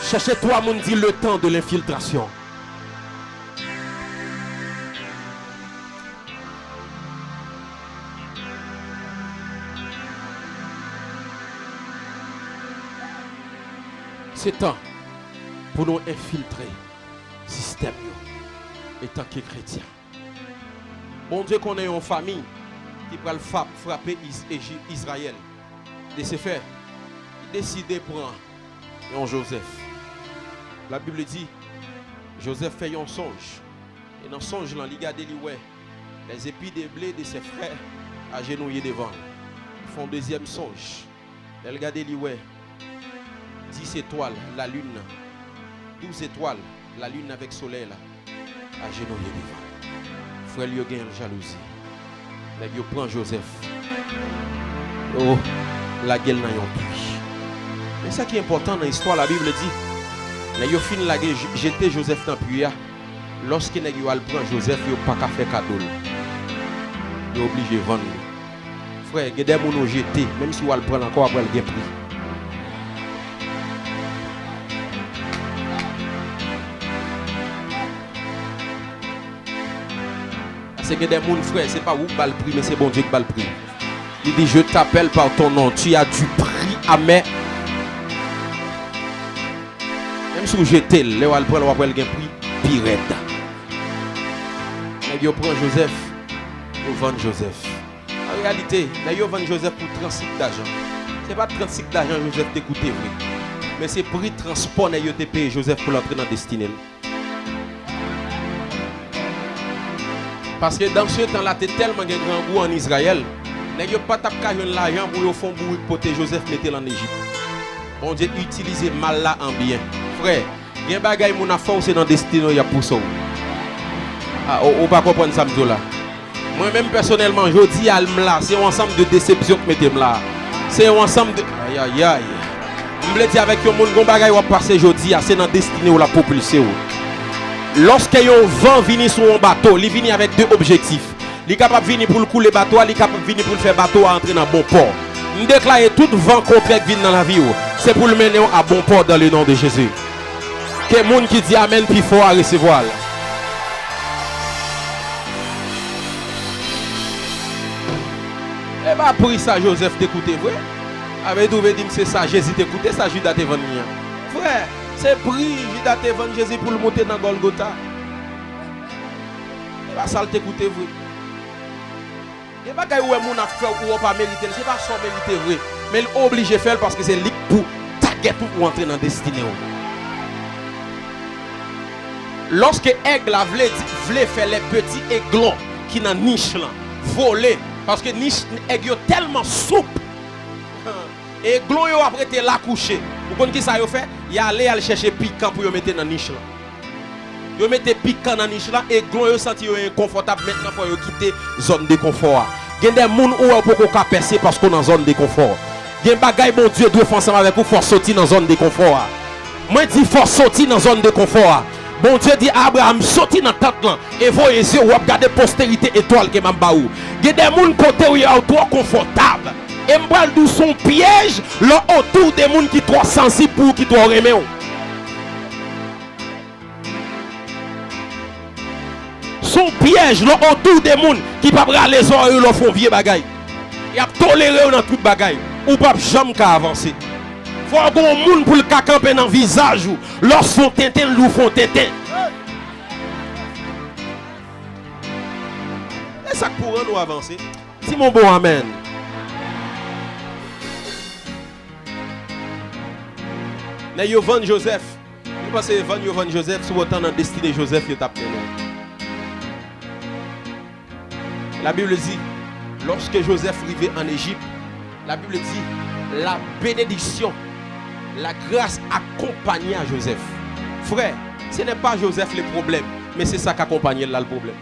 Cherchez-toi, mon dit le temps de l'infiltration. C'est temps pour nous infiltrer le système étant que chrétien. Bon Dieu qu'on ait une famille qui va frapper Israël. De ce fait, il décide de prendre un Joseph. La Bible dit, Joseph fait un songe. Et dans le songe, il regarde les épis de blé de ses frères agenouillés devant. Ils font un deuxième songe. Il regarde 10 étoiles, la lune. 12 étoiles, la lune avec soleil là. Agenouillés devant. Frère, il y a une jalousie. Il prend Joseph. Oh, la gueule n'a pas puits. Mais ça qui est important dans l'histoire, la Bible dit. Il a fini la guerre, jeter Joseph dans le puits. Lorsqu'il a pris Joseph, il n'a pas fait cadeau. Il est obligé de vendre. Frère, il y a des gens qui jeter, même si il le prend encore après le prix. C'est que des gens, frère, ce n'est pas vous qui le prix, mais c'est bon Dieu qui le prix. Il dit, je t'appelle par ton nom, tu as du prix à mettre. Même si vous jetez, le va prendre un prix pirate. Vous prenez Joseph, vous vendez Joseph. En réalité, vous vendez Joseph pour 30 cycles d'argent. Ce n'est pas 30 cycles d'argent Joseph d'écouter. Mais c'est prix transport n'a été payé Joseph pour l'entrer dans la destinée. Parce que dans ce temps-là, tu tellement de grand goût en Israël. N'a pas tapé l'argent pour faire bourrique pour Joseph mettre en Égypte. On Dieu utiliser mal là en bien. Frère, il y a des bagages qui sont forcés dans la destinée, il y a pour ça. Ah, on va comprendre ça là. Moi-même personnellement, je dis à là, c'est un ensemble de déceptions que mettez là. C'est un ensemble de. Aïe aïe aïe. Je me dis avec un monde qui va passer aujourd'hui, c'est dans la destinée où la propulser. Lorsque un vent vient sur un bateau, il vient avec deux objectifs. Il est capable de venir pour le couler le bateau, il est capable de venir pour le faire bateau à entrer dans bon port. Je déclare tout vent contraire qui vient dans la vie, c'est pour le mener à bon port dans le nom de Jésus. Que le monde qui dit Amen, puis il faut recevoir. Et bien, pour ça, Joseph t'écoutait, vrai? Avec tout, dit c'est ça, Jésus t'écoutait, ça, Judas t'est venu. Frère, c'est pris, Judas t'est venu Jésus pour le monter dans Golgotha. Et bien, ça, t'écoutait, vrai? Et bien, quand on a fait ou on pas mérité, c'est pas son mérité, vrai. Mais il est obligé de faire parce que c'est lui pour taguer tout pour entrer dans la destinée. Lorsque l'aigle a voulu faire les petits aiglons qui dans la niche, voler, parce que niche aigle tellement souple. Et aiglon yo après te la coucher. Vous connaissez qui ça yo fait? Il allé chercher piquant pour yo mettre dans la niche là. Yo mette piquant dans la niche là, aiglon yo senti yo inconfortable maintenant pour yo quitter zone de confort. Il y a des gens où pour qu'on percer parce qu'on est en zone de confort. Il y a des bagailles bon Dieu doit faire ensemble avec vous pour sortir dans zone de confort. Moi dis faut sortir dans zone de confort. Bon Dieu dit à Abraham, sorti dans tente là et voyez yeux ou regarder postérité étoile que m'a baou. Il y a des gens côté où il est trop confortable. Et m'bral d'où son piège là autour des gens qui trop sensibles pour qui trop aimer. Son piège là autour des gens qui pas bras les oreilles leur font vieux bagaille. Il a toléré dans toute bagaille ou pas jamais qu'à avancer. Faut un monde pour le camper dans le visage ou lorsqu'on tintin nous font tintin. Et ça pour nous avancer. Si mon bon amen. Mais yo vend Joseph. Vous pensez yo vend Joseph sous autant dans destinée Joseph yo tape. La Bible dit lorsque Joseph arrivait en Égypte, la Bible dit la bénédiction, la grâce accompagnait à Joseph. Frère, ce n'est pas Joseph le problème, mais c'est ça qui accompagnait là le problème.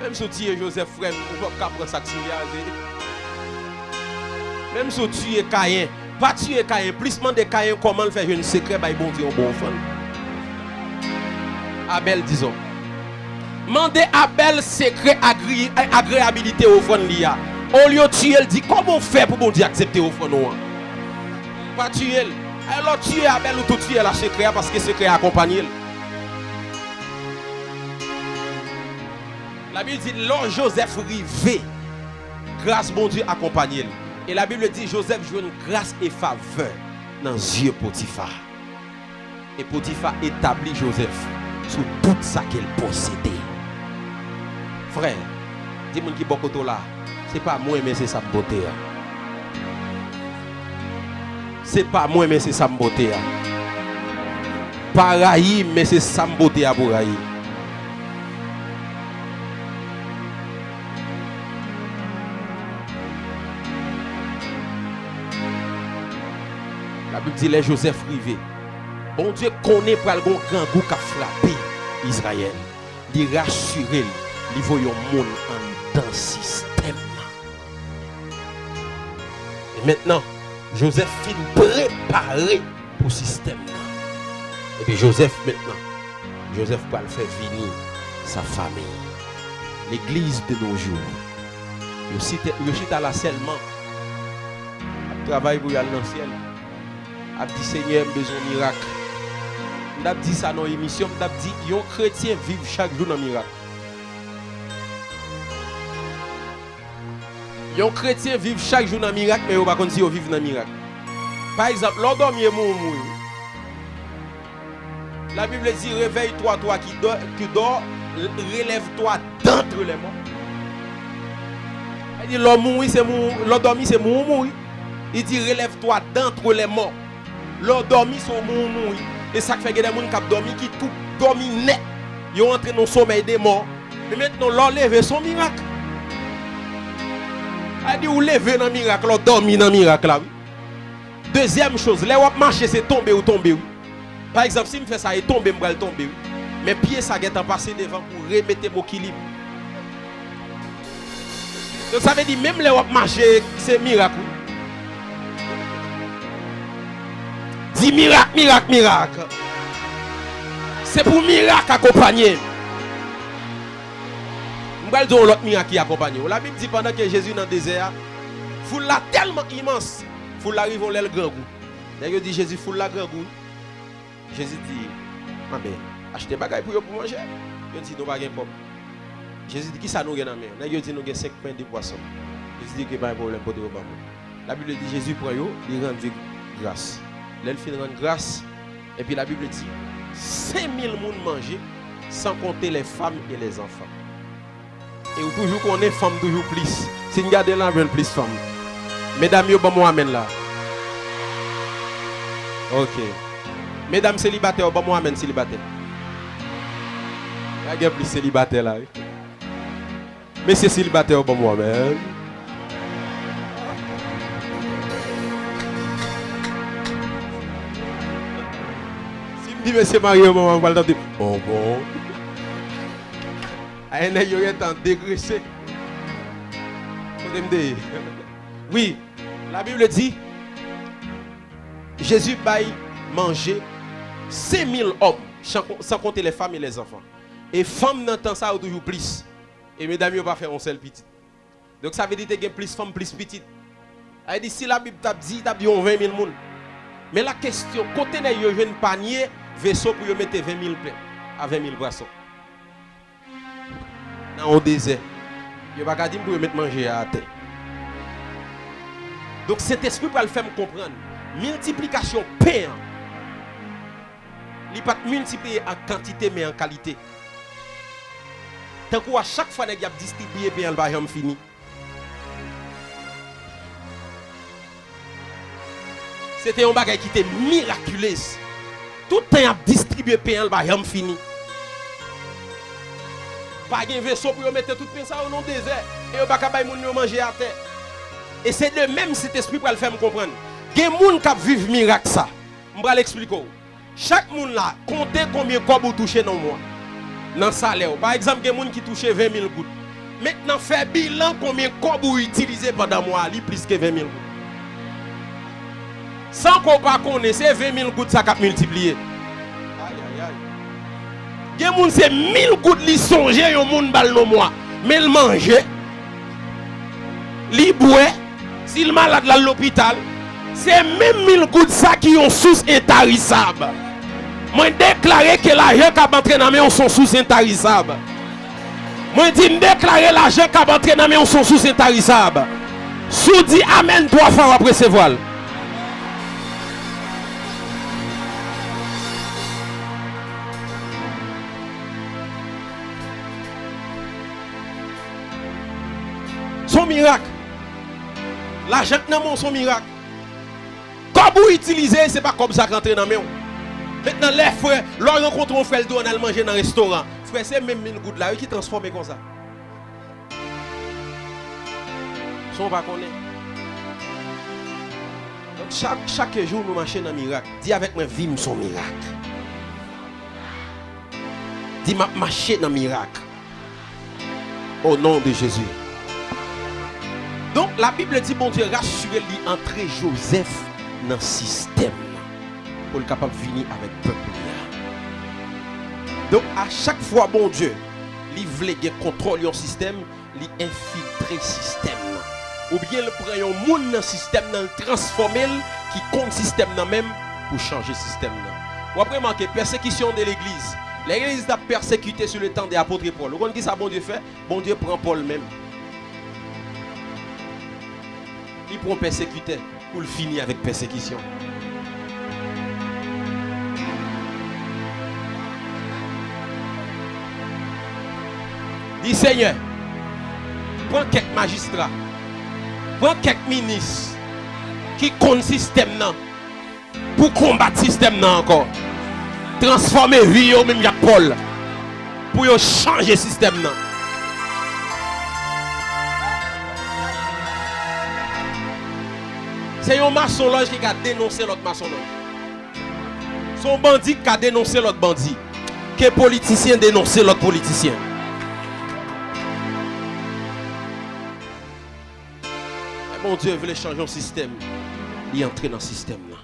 Même si tu es Joseph, frère, on va prendre ça. Même si tu es Caïn, pas tuer Caïn, plus de Caïn, comment le faire un secret, bah bon Dieu, bon enfant. Abel, disons. Mandez Abel secret agréabilité au fond l'IA. Au lieu de tuer, elle dit comment on fait pour bon Dieu accepter au fond nous. Pas tuer. Alors tuer Abel ou tout tuer la secret parce que secret accompagne. La Bible dit lors Joseph rivé, grâce bon Dieu accompagne. Et la Bible dit Joseph joue une grâce et faveur dans les yeux Potiphar. Et Potiphar établit Joseph sur tout ça qu'il possédait. Frère, dis-moi qui beaucoup là, c'est pas moi mais c'est sa beauté. C'est pas moi mais c'est sa beauté. Pas Raïm mais c'est sa beauté pour Raïm. La Bible dit les Joseph rivé. Bon Dieu connaît pour le grand goût qui a frappé Israël. Il rassurer, il voit un monde en dans système. Et maintenant, Joseph fin préparé pour le système. Et puis Joseph maintenant, Joseph va le faire venir sa famille. L'église de nos jours. Je cite à la seulement. Travail pour y aller dans le ciel. A dit Seigneur, besoin de miracle. On a dit ça dans l'émission, on a dit que les chrétiens vivent chaque jour dans le miracle. Les chrétiens vivent chaque jour dans le miracle, mais ils ne savent pas si ils vivent dans le miracle. Par exemple, l'endormi est mort. La Bible dit réveille-toi, toi qui dors, relève-toi d'entre les morts. Elle dit l'endormi c'est mort. Il dit relève-toi d'entre les morts. leur dormi sont moun. Et ça fait que des gens qui ont dormi, qui tout dormi net. Ils ont entré dans le sommeil des morts. Et maintenant, leur lever son miracle. Elle dit, ou lever dans le miracle, ou dormir dans le miracle. Là, oui. Deuxième chose, les wap marcher, c'est tomber ou tomber. Oui. Par exemple, si je fais ça, il tombe, je vais tomber. Oui. Mais pieds, ça va passer devant pour remettre mon équilibre. Donc ça veut dire, même les wap marcher, c'est miracle. Dis miracle, miracle, miracle. C'est pour miracle accompagner. Je vais dire l'autre miracle qui accompagne. La Bible dit pendant que Jésus dans le désert, foule là tellement immense, foule là arrive le grand goût. D'ailleurs dit Jésus foule là grand goût. Jésus dit, ah ben, achetez bagaille pour manger. Il dit nous pas gain pomme. Jésus dit qui ça nous gagne dans main. D'ailleurs dit nous gagne 5 pains de poisson. Jésus dit que pas un problème pour te reprendre. La Bible dit Jésus prend yo, il rend grâce. Là il fait rendre grâce et puis la Bible dit 5000 moun manger sans compter les femmes et les enfants. Et toujours qu'on est femme toujours plus. Si nous gardons là, on plus femme. Mesdames, yo bon amen là. OK. Mesdames célibataires, bon amen célibataire. Il y a plus célibataire là. Messieurs célibataires, bon amen. Si me dit monsieur marié, on va le dire. Oh bon. Il y a un dégraissé. Oui, la Bible dit Jésus baille manger 5000 hommes, sans compter les femmes et les enfants. Et femmes n'entendent ça toujours plus. Et mesdames, ils ne vont pas faire un seul petit. Donc ça veut dire qu'il y a plus de femmes, plus petites. Elle dit si la Bible t'a dit 20 000 personnes. Mais la question, côté il y a un panier, vaisseau pour mettre 20 000 pains à 20 000 poissons. Dans le désert. Il n'y a pas de pour mettre manger à terre. Donc cet esprit va le faire me comprendre. Multiplication pain. Il ne pas multiplier en quantité mais en qualité. Tant qu'à chaque fois qu'il y a distribué pain, il va jamais fini. C'était un bagage qui était miraculeux. Tout le temps il a distribué pain, il va jamais fini. Pas de vaisseau pour mettre tout le ça au nom du désert. Et on va pas manger à terre. Et c'est de même cet esprit pour le faire me comprendre. Il y a des gens qui vivent miracle ça. Je vais l'expliquer. Chaque monde là, comptez combien de corps vous touchez dans le mois. Dans le salaire. Par exemple, il y a des gens qui touchent 20 000 gouttes. Maintenant, fait bilan combien de corps vous utilisez pendant le mois. Plus que 20 000 gouttes. Sans qu'on ne connaisse, c'est 20 000 gouttes ça qui multiplié. Il y a des gens c'est 1000 gouttes qui songent, il y a des gens qui mois. Mais ils mangent, ils boivent, s'ils sont malades à l'hôpital, c'est même 1000 gouttes ça qui ont sous intarissable. Moi déclare que l'argent qui a entré dans mes sont sous intarissable. Moi dis déclarer l'argent qui a entré dans mes sont sous intarissable. Sous dit amen 3 fois après ce voile. Son miracle. L'argent dans son miracle. Comme vous utilisez, ce n'est pas comme ça qu'entrer dans le main. Maintenant, les frères, leur rencontre un frère, on a manger dans un restaurant. Frère, c'est même une goutte là qui transforme comme ça. Son va connaître. Donc chaque jour, nous marchons dans le miracle. Dis avec moi, vime son miracle. Dis, marcher dans le miracle. Au nom de Jésus. Donc la Bible dit, bon Dieu, rassurez-lui, entrer Joseph dans le système pour le capable de venir avec le peuple. Donc à chaque fois, bon Dieu, il veut contrôler le système, il infiltrer le système. Ou bien il prend un monde dans le système, il transforme, qui compte le système même pour changer le système. Vous avez remarqué, persécution de l'église. L'église a persécuté sur le temps des apôtres Paul. Vous comprenez ce que ça bon Dieu fait? Bon Dieu prend Paul même. Il prend persécuteur pour le finir avec persécution. Dis Seigneur, prends quelques magistrats, prends quelques ministres qui comptent le système, pour combattre le système là encore. Transformer vie yo même Jacques Paul pour yo changer le système là. C'est un maçon-loge qui a dénoncé l'autre maçon-loge. Son bandit qui a dénoncé l'autre bandit. Que politicien dénoncé l'autre politicien. Mais mon Dieu veut changer le système. Il entre dans le système là.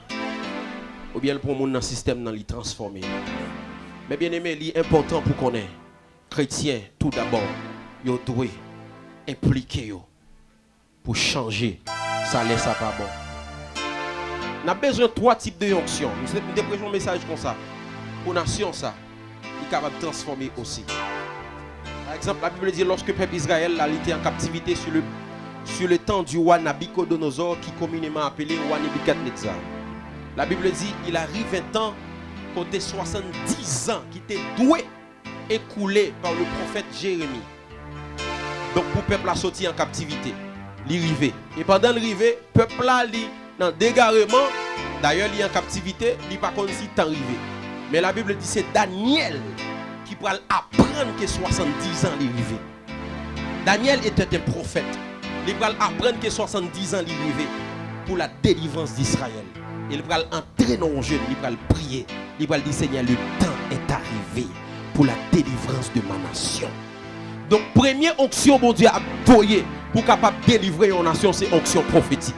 Ou bien pour monde dans le système là, il transformer. Mais bien aimé, il est important pour qu'on ait chrétien tout d'abord, yo doit impliquer yo pour changer. Ça laisse ça pas bon. On a besoin de 3 types de onction. Nous avons un message comme ça. Pour la nation, ça, il est capable de transformer aussi. Par exemple, la Bible dit lorsque le peuple Israël était en captivité sur le temps du roi Nabucodonosor, qui est communément appelé roi Nebuchadnezzar. La Bible dit il arrive un temps, côté 70 ans, qui était doué, écoulé par le prophète Jérémie. Donc, pour le peuple a sorti en captivité. L'arrivée. Et pendant l'arrivée, le peuple là, dans dégarement, d'ailleurs, il est en captivité, il n'est pas comme si il arrivé. Mais la Bible dit c'est Daniel qui va apprendre que 70 ans l'arrivée. Daniel était un prophète. Il va apprendre que 70 ans l'arrivée pour la délivrance d'Israël. Il va entrer dans le jeûne, il va prier. Il va dire Seigneur, le temps est arrivé pour la délivrance de ma nation. Donc, première onction, mon Dieu, a voyé pour capable délivrer une nation, c'est onction prophétique.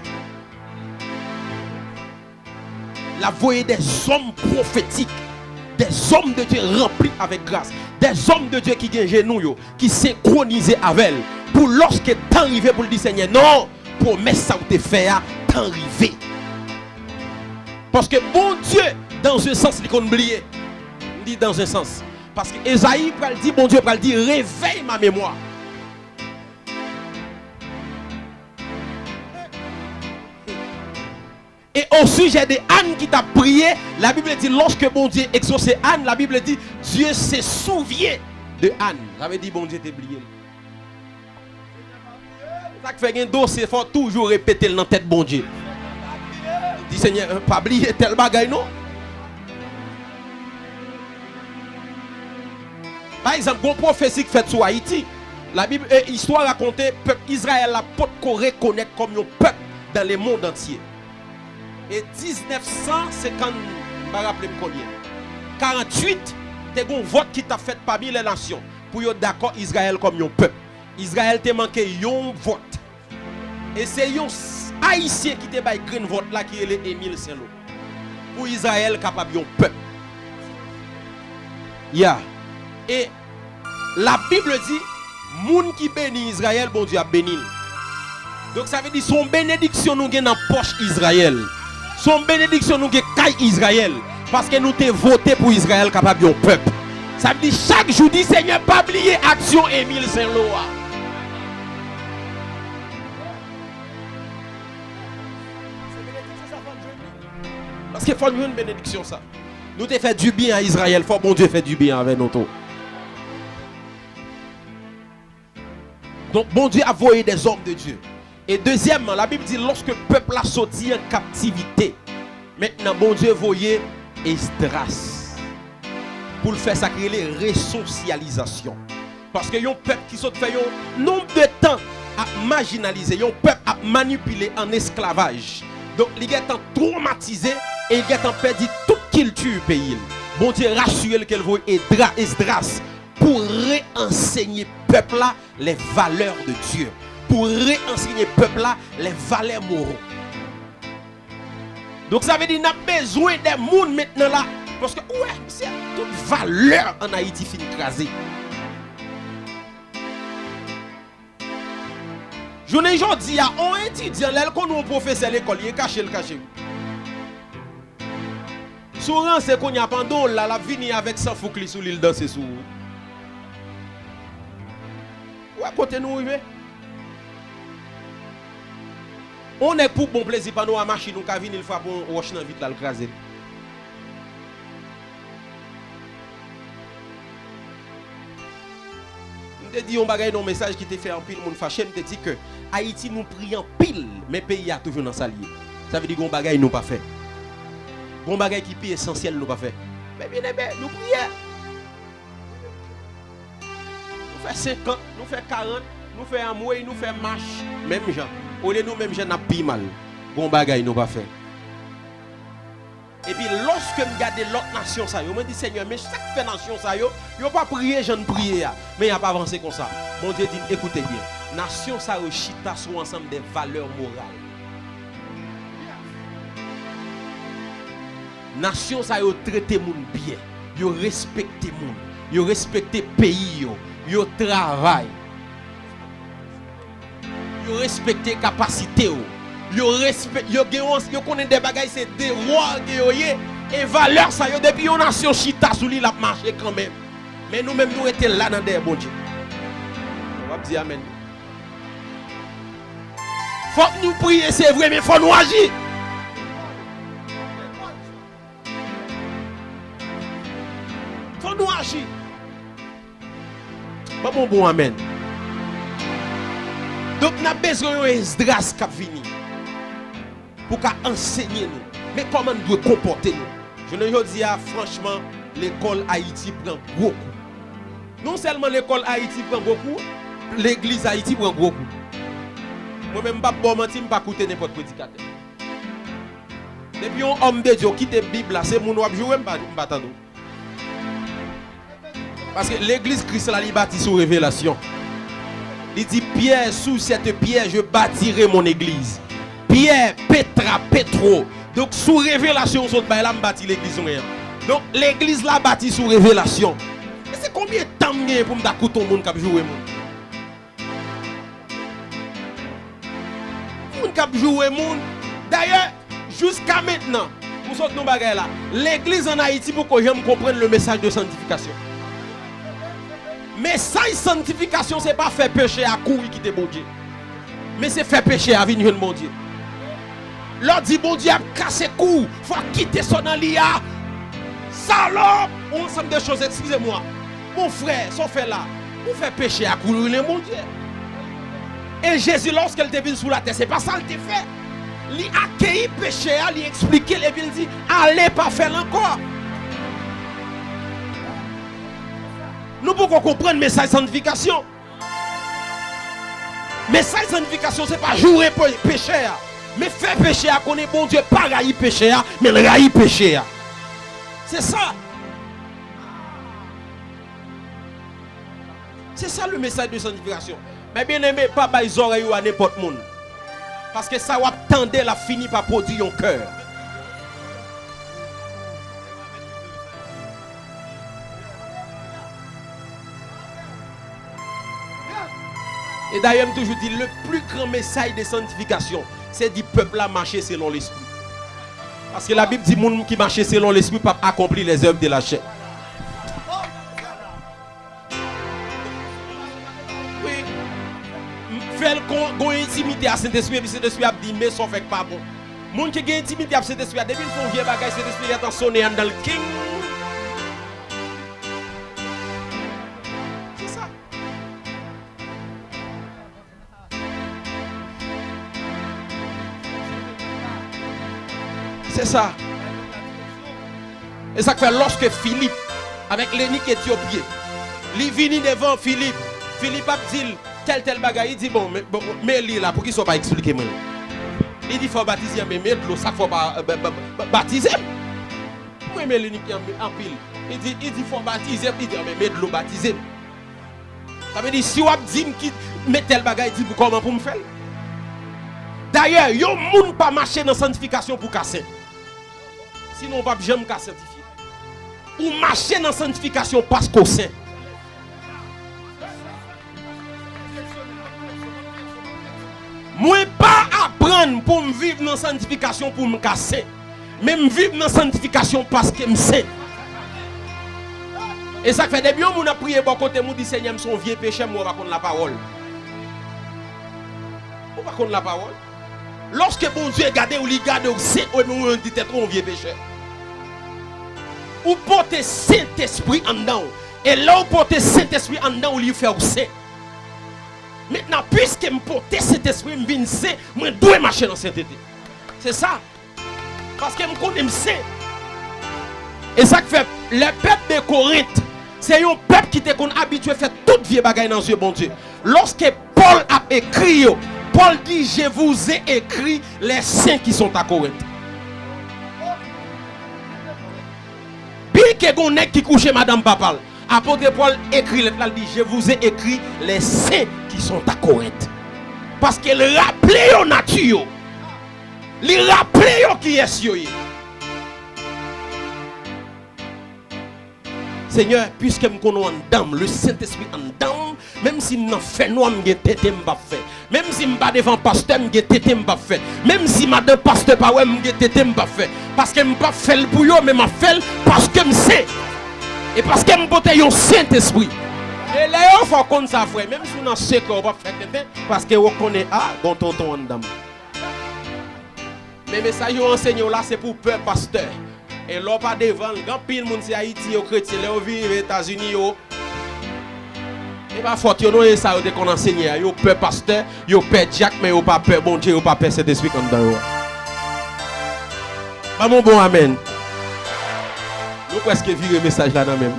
La voyée des hommes prophétiques, des hommes de Dieu remplis avec grâce, des hommes de Dieu qui ont genoux, qui synchronisent avec elle, pour lorsque temps arrivé pour le dire Seigneur, non, promesse ça vous te fait, temps arrivé. Parce que bon Dieu, dans un sens, il qu'on oublie. On dit dans un sens. Parce que Esaïe va le dire, bon Dieu va le dire, réveille ma mémoire. Et au sujet de Anne qui t'a prié, la Bible dit, lorsque bon Dieu exaucé Anne, la Bible dit, Dieu se souvient de Anne. Ça veut dire, bon Dieu t'a oublié. Ça fait un dossier, il faut toujours répéter dans la tête, bon Dieu. Dit Seigneur, pas oublier tel bagaille, non? Par exemple, une prophétie qui fait sur Haïti, la Bible, histoire racontée, peuple Israël a pas de reconnaître comme un peuple dans le monde entier. Et 1950, je ne me rappelle pas combien. 48, c'est un vote qui t'a fait parmi les nations pour être d'accord Israël comme un peuple. Israël t'a manqué un vote. Et c'est un Haïtien qui t'a fait un vote là qui est Émile Saint-Lô. Pour Israël capable un peuple. Yeah. Et la Bible dit, moun qui bénit Israël, bon Dieu a béni. Donc ça veut dire son bénédiction nous gagne dans poche Israël. Son bénédiction nous gagne caille Israël. Parce que nous t'ai voté pour Israël capable de peuple. Ça veut dire chaque jour dit Seigneur pas oublier action Émile Saint-Lô. Parce qu'il faut une bénédiction ça. Nous t'ai fait du bien à Israël, faut bon Dieu fait du bien avec nous tous. Donc bon Dieu a voyé des hommes de Dieu. Et deuxièmement, la Bible dit lorsque le peuple a sorti en captivité, maintenant bon Dieu voyait Esdras pour le faire sacrer les resocialisation. Parce que y a un peuple qui saute fait un nombre de temps à marginaliser, y a un peuple à manipuler en esclavage. Donc il est traumatisé et il est perdu toute culture du pays. Bon Dieu rassure qu'elle voit Esdras pour réenseigner peuple là les valeurs de Dieu, pour réenseigner peuple là les valeurs moraux. Donc ça veut dire qu'on a besoin des gens maintenant là, parce que ouais, c'est toute valeur en Haïti fin écrasée. Je ne dis à un étudiant, là qu'on a un professeur à l'école, il est caché le caché. Souvent c'est qu'on y a pendant là, la vini avec sa foucli sous l'île dans ses sous. Ouais, côté nous arriver. On est pour bon plaisir par nous à machine nous venir il faut bon roche dans vite là le craser. Je te dis un bagage dans message qui te fait en pile monde fâché, je te dis que Haïti nous prie en pile mais pays a toujours dans salier. Ça veut dire qu'on bagage nous pas fait. Bon bagay qui est essentiel nous pas faire. Mais bien aimé, nous prions. Nous faisons 50, nous faisons 40, nous faisons un mois, nous faisons marche. Même gens. Au lieu nous même gens n'a pas mal. Bon bagay nous pas faire. Et puis lorsque je regarde l'autre nation ça, je me dis Seigneur, mais chaque fait nation ça yo pas prier, je ne prie mais il a pas avancé comme ça. Mon Dieu dit écoutez bien, nation ça yo chita sont ensemble des valeurs morales. Nation ça yo traiter moun bien, yo respecter moun, yo respecter pays yo travail. Yo respecter capacité yo respect yo connaît des bagages c'est devoir que yo et valeur ça yo depuis une nation chita sous li la marcher quand même. Mais nous même nous étions là dans des bon Dieu. On va dire amen. Faut que nous prier c'est vrai mais faut nous agir. Faut nous agir. Bon amen. Donc nous avons besoin d'un Esdras qui vient pour enseigner nous. Mais comment nous devons comporter nous? Je ne dis pas franchement, l'école Haïti prend beaucoup. Non seulement l'école Haïti prend beaucoup, l'église Haïti prend beaucoup. Moi-même, je ne vais pas mentir, je ne vais pas écouter n'importe quel prédicateur. Depuis un homme de Dieu qui quitte la Bible, c'est mon jouer, je ne vais pas attendre. Parce que l'église Christ la bâtit sous révélation. Il dit Pierre, sous cette pierre, je bâtirai mon église. Pierre, Petra, Petro. Donc sous révélation, on là bâti l'église. Donc l'église la bâti sous révélation. Et c'est combien de temps pour me dire ton monde qui joue monde qui joue monde. D'ailleurs, jusqu'à maintenant, pour sortir nos bagages là, l'église en Haïti pour que j'aime comprendre le message de sanctification. Message sanctification, c'est pas faire péché à courir qui te bon Dieu. Mais c'est faire péché à venir mon Dieu. L'autre dit bon Dieu a cassé cou, faut quitter son alia. Salope, on ensemble de choses, excusez-moi. Mon frère, son fait là, vous faites péché à courir mon Dieu. Et Jésus, lorsqu'elle te vient sous la terre, c'est pas ça qu'il te fait. Il a accueilli péché, il a expliqué, il dit, allez pas faire encore. Nous pouvons comprendre le message de sanctification. Le message de sanctification, ce n'est pas jouer pour péché. Mais faire péché, qu'on est bon Dieu, pas railler péché, mais le railler péché. C'est ça. C'est ça le message de sanctification. Mais bien aimé, pas les oreilles à n'importe qui. Parce que ça va attendre la fini par produire un cœur. Et d'ailleurs, je toujours dit, le plus grand message de sanctification, c'est du peuple à marcher selon l'esprit. Parce que la Bible dit, les gens qui marchent selon l'esprit peuvent accomplir les œuvres de la chair. Oui. Faire une intimité à Saint-Esprit, et puis Saint-Esprit a dit, mais ça fait pas bon. Les gens qui ont intimité à Saint-Esprit, depuis qu'ils font vieux bagages, Saint-Esprit est en sonné dans le king. C'est ça. Et ça fait lorsque Philippe, avec l'énique éthiopien, il vient devant Philippe. Philippe a dit tel bagaille. Il dit bon, mais lui là, pour qu'il ne soit pas expliqué. Il dit il faut baptiser, mais mettre l'eau, ça ne faut pas baptiser. Moi, mais l'énique en pile. Il dit il faut baptiser. Il dit mais mettre l'eau, baptiser. Ça veut dire si on dit qu'il met tel bagaille, il dit comment pour me faire. D'ailleurs, il y a des gens qui pas marcher dans la sanctification pour casser. Sinon, on ne va jamais certifier. Ou marcher dans la sanctification parce qu'on sait. Moi, pas apprendre pour me vivre dans la sanctification pour me casser. Mais me vivre dans la sanctification parce que je sais. Et ça fait des bien, on a prié pour côté, on dit Seigneur, son vieux péché, moi, on va connaître la parole. On va connaître la parole. Lorsque bon Dieu regarde ou il garde, c'est on dit être un vieux péché. Ou porter Saint-Esprit en dedans. Et là, ou porter Saint-Esprit en dedans, ou lui faire aussi. Maintenant, puisque je porte Saint-Esprit, je viens, je dois marcher dans sainteté. C'est ça. Parce que je connais, Et ça fait le peuple de Corinthe, c'est un peuple qui était habitué à faire toute vie bagaille dans Dieu bon Dieu. Lorsque Paul a écrit, Paul dit je vous ai écrit les saints qui sont à Corinthe. Puis que gon nèg qui couche madame Papal. Apôtre Paul écrit lettre là, dit je vous ai écrit les saints qui sont à Corinthe. Parce qu'il rappelait au nature. Il rappelait qui est yo. Seigneur, puisque je connais en dame, le Saint-Esprit en dame, même si je fais noir, je tête pas fait. Même si je pas devant pasteur, je tête pas fait. Même si madame pasteur pas ouais, je tête pas fait. Parce que je pas fait le pour mais je fait parce que je sais. Et parce que je porte un Saint-Esprit. Et là, il faut qu'on ça frère, même si on sait qu'on va faire tête parce que on connaît bon tonton en dame. Mais message que enseigne là c'est pour peur pasteur. Et là pas devant, grand pile monde c'est Haïti au chrétien, là vivent aux États-Unis yo. Et pas faute yo non et ça qu'on enseigne yo peur pasteur, yo peur Jack mais yo pas peur bon Dieu, yo pas peur cet esprit comme dans yo. Pas mon bon amen. Nous presque virer message là dans même.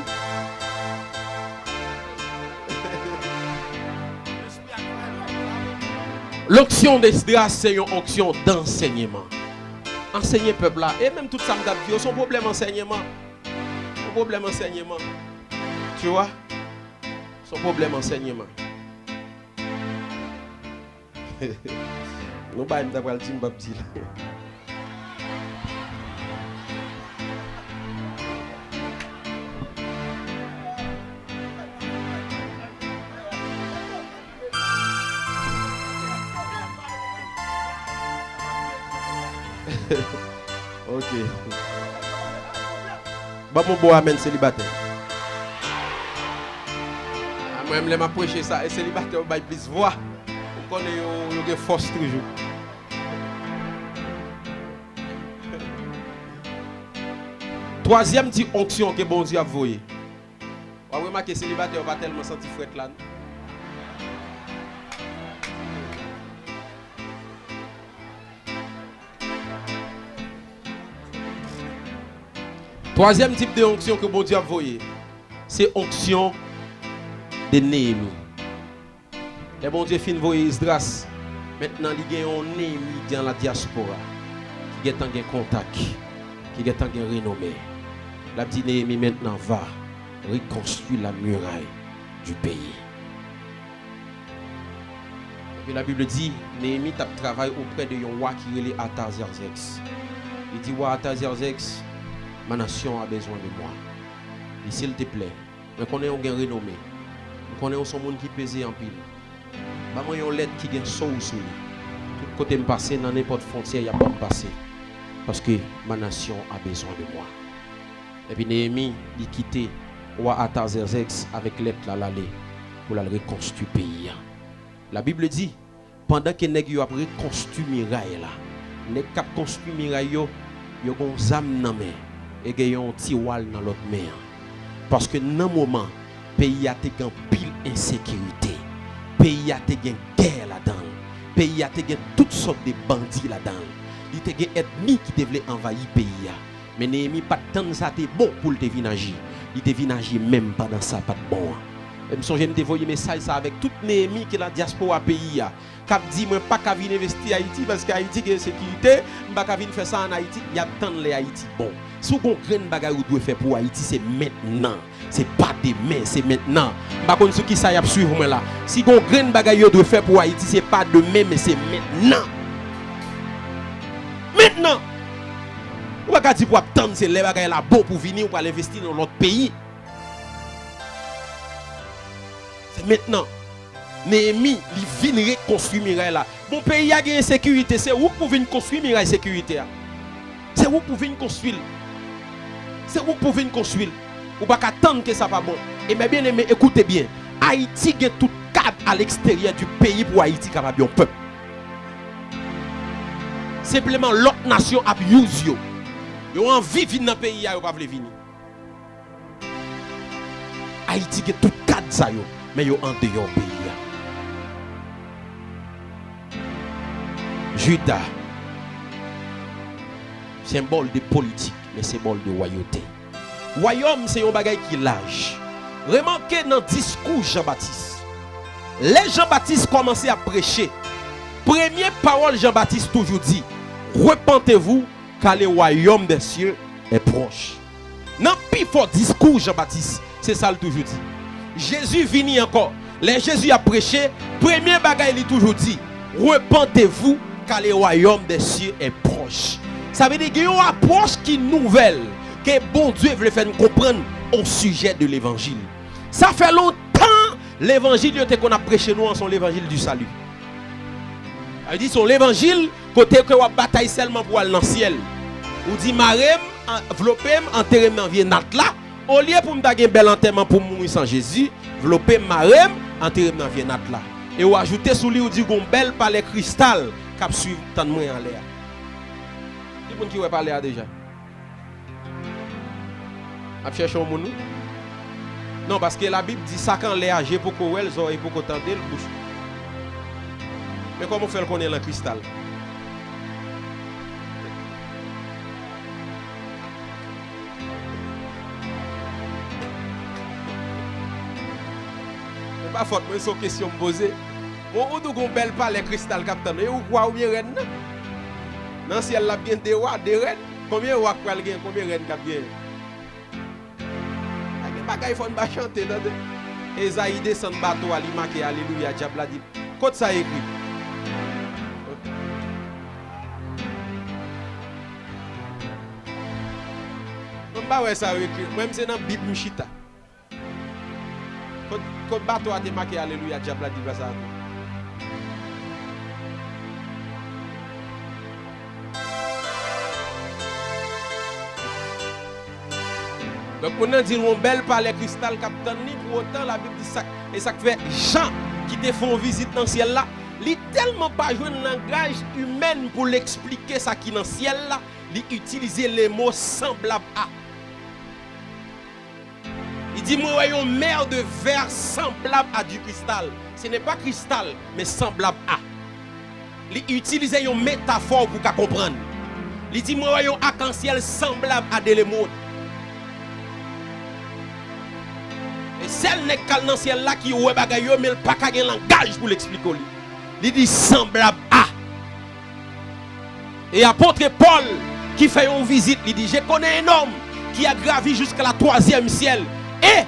L'onction d'Esdras c'est une onction d'enseignement. Enseigner peuple là et même tout ça m'dap dit son problème enseignement. Son problème enseignement. Tu vois? Son problème enseignement. Nous ba m'dap pral di m'bap di là. Ok. Bah mon beau amen célibataire. Moi je m'aime prêcher ça et célibataire bail plus voix. On connaît yo force toujours. Troisième dit onction que bon Dieu a voyé. On va remarquer célibataire pas tellement senti fret là. Troisième type de onction que bon Dieu a envoyé, c'est onction de Néhémie. Le bon Dieu fin envoyer Esdras. Maintenant, il y a un Néhémie dans la diaspora qui a un contact, qui a un renommé. La petite Néhémie maintenant va reconstruire la muraille du pays. Et puis la Bible dit, Néhémie travaille auprès de un roi qui est Artaxerxès. Il dit, roi Artaxerxès, ma nation a besoin de moi. Et s'il te plaît, je connais un gain renommé. Je connais son monde qui pèse en pile. Je connais une lettre qui gagne sous lui. Tout côté me passer dans n'importe frontière, il n'y a pas me passer. Parce que ma nation a besoin de moi. Et puis Néhémie, il quitté roi Artaxerxès avec lettre là l'aller pour la reconstruire le pays. La Bible dit, pendant que nèg yo a reconstruit muraille là, nèg cap construit muraille yo gon zam nan main. Et il y a un petit wall dans l'autre main. Parce que dans ce moment, le pays a été en pile insécurité. Le pays a été en guerre là-dedans. Le pays a été toutes sortes de bandits là-dedans. Il y a des ennemis qui devaient envahir le pays. Mais Néhémie, pas de temps ça était bon pour le dévinagir. Il dévinagir même pendant ça, pas de bon. Je me souviens de envoyer un message avec toute Néhémie qui est la diaspora pays. Cap dit moi pas qu'à venir investir Haïti parce qu'Haïti a sécurité, pas qu'à venir faire ça en Haïti, il y a tant les Haïti bon. Si vous avez une grande bagarre que vous devez faire pour Haïti, c'est maintenant. C'est pas demain, c'est maintenant. Par contre, ce qui ça y a suivre moi là. Si vous avez une grande bagarre que vous devez faire pour Haïti, c'est pas demain, mais c'est maintenant. Maintenant. Vous ne pouvez pas dire pour attendre c'est les bagages là bon pour venir pour investir dans notre pays. C'est maintenant. Néhémie, il vient reconstruire muraille là. Mon pays a une sécurité, c'est où pour venir construire muraille sécurité. C'est où pour venir construire. C'est où pour venir construire. Ou pas attendre que ça va bon. Et mes bien aimés, écoutez bien. Haïti a tout cadre à l'extérieur du pays pour Haïti capable un peuple. Simplement l'autre nation a use yo. Yo envie de venir dans le pays, yo pas venir. Haïti a tout cadre ça yo, mais yo en dehors pays. Judas, symbole de politique, mais symbole de royauté. royaume c'est un bagage qui lâche. Remarquez dans le discours Jean-Baptiste. Les Jean-Baptiste commençaient à prêcher. Première parole Jean-Baptiste toujours dit, repentez-vous car le royaume des cieux est proche. Dans le plus fort discours Jean-Baptiste, c'est ça le toujours dit. Jésus vient encore. Les Jésus a prêché, premier bagage il toujours dit, repentez-vous car le royaume des cieux est proche. Ça veut dire qu'il y a une approche qui est nouvelle, que bon Dieu veut faire nous comprendre au sujet de l'évangile. Ça fait longtemps l'évangile qu'on a prêché nous en son l'évangile du salut. Il dit son l'évangile côté que on bataille seulement pour aller dans le ciel. Ou dit marem, enveloppem, enterrement vient nat là, au lieu pour me donner un bel enterrement pour mourir sans Jésus, enveloppem marem, enterrement vient nat là. Et ou ajouter sous lui ou dit gon bel palais cristal cap suivre tant de moins en l'air. Qui monde qui va parler déjà? A chercher un monde? Non, parce que la Bible dit ça quand les âgés pour qu'on les oreilles pour qu'on tende le bouche. Mais comment faire qu'on est dans le cristal? C'est pas faute, mais c'est une question me poser. Bon, où nous avons belle palais cristal capitaine? Et où quoi ou bien reine? Dans le ciel, il y a bien des rois, des reines. Combien de rois qui ont combien de reines qui ont gagné? Il faut pas chanter. Esaïe descend bateau, ali marqué alléluia, diable a dit. Quand ça écrit? Je ne sais pas ça écrit. Même c'est dans la Bible Mouchita. Quand bateau a été marqué alléluia, diable a dit ça. Donc, on a dit un bel palais cristal capitaine, pour autant la Bible dit ça. Et ça fait Jean qui te font visite dans le ciel là. Il tellement pas joué un langage humain pour l'expliquer ça qui dans le ciel là. Il utilise les mots semblables à. Il dit moi voyons mer de verre semblable à du cristal. Ce n'est pas cristal, mais semblable à. Il utilise une métaphore pour comprendre. Il dit moi voyons arc-en-ciel semblable à des l'émeraude. Et celle n'est qu'à dans ciel là qui ouais bagay yo mais il pas qu'à langage pour l'expliquer. Il dit semblable à. Et apôtre Paul qui fait une visite, il dit je connais un homme qui a gravi jusqu'à la 3e ciel et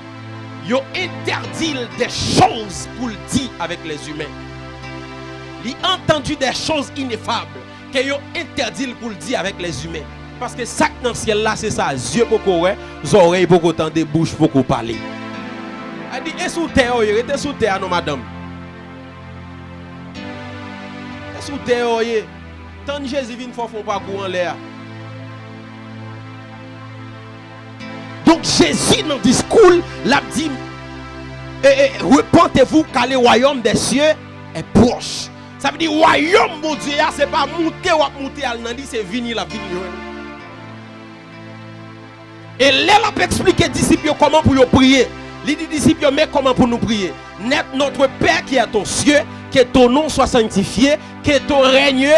il interdit des choses pour le dire avec les humains. Il a entendu des choses ineffables que il interdit pour le dire avec les humains. Parce que ça dans le ciel là c'est ça, yeux pour qu'on ouais, oreilles pour qu'on entende, bouche pour qu'on parle. Elle dit, et sous terre, il était sous terre, non, madame. Et sous terre, tant que Jésus vient, il faut pas courir en l'air. Donc, Jésus, dans le discours, l'a dit, repentez-vous car le royaume des cieux est proche. Ça veut dire, royaume, mon Dieu, ce n'est pas monter ou monter à l'année, c'est venir la vie. Et là, il a expliqué aux disciples comment pour prier. Il dit disciples, mais comment pour nous prier? Net notre Père qui est aux cieux, que ton nom soit sanctifié, que ton règne.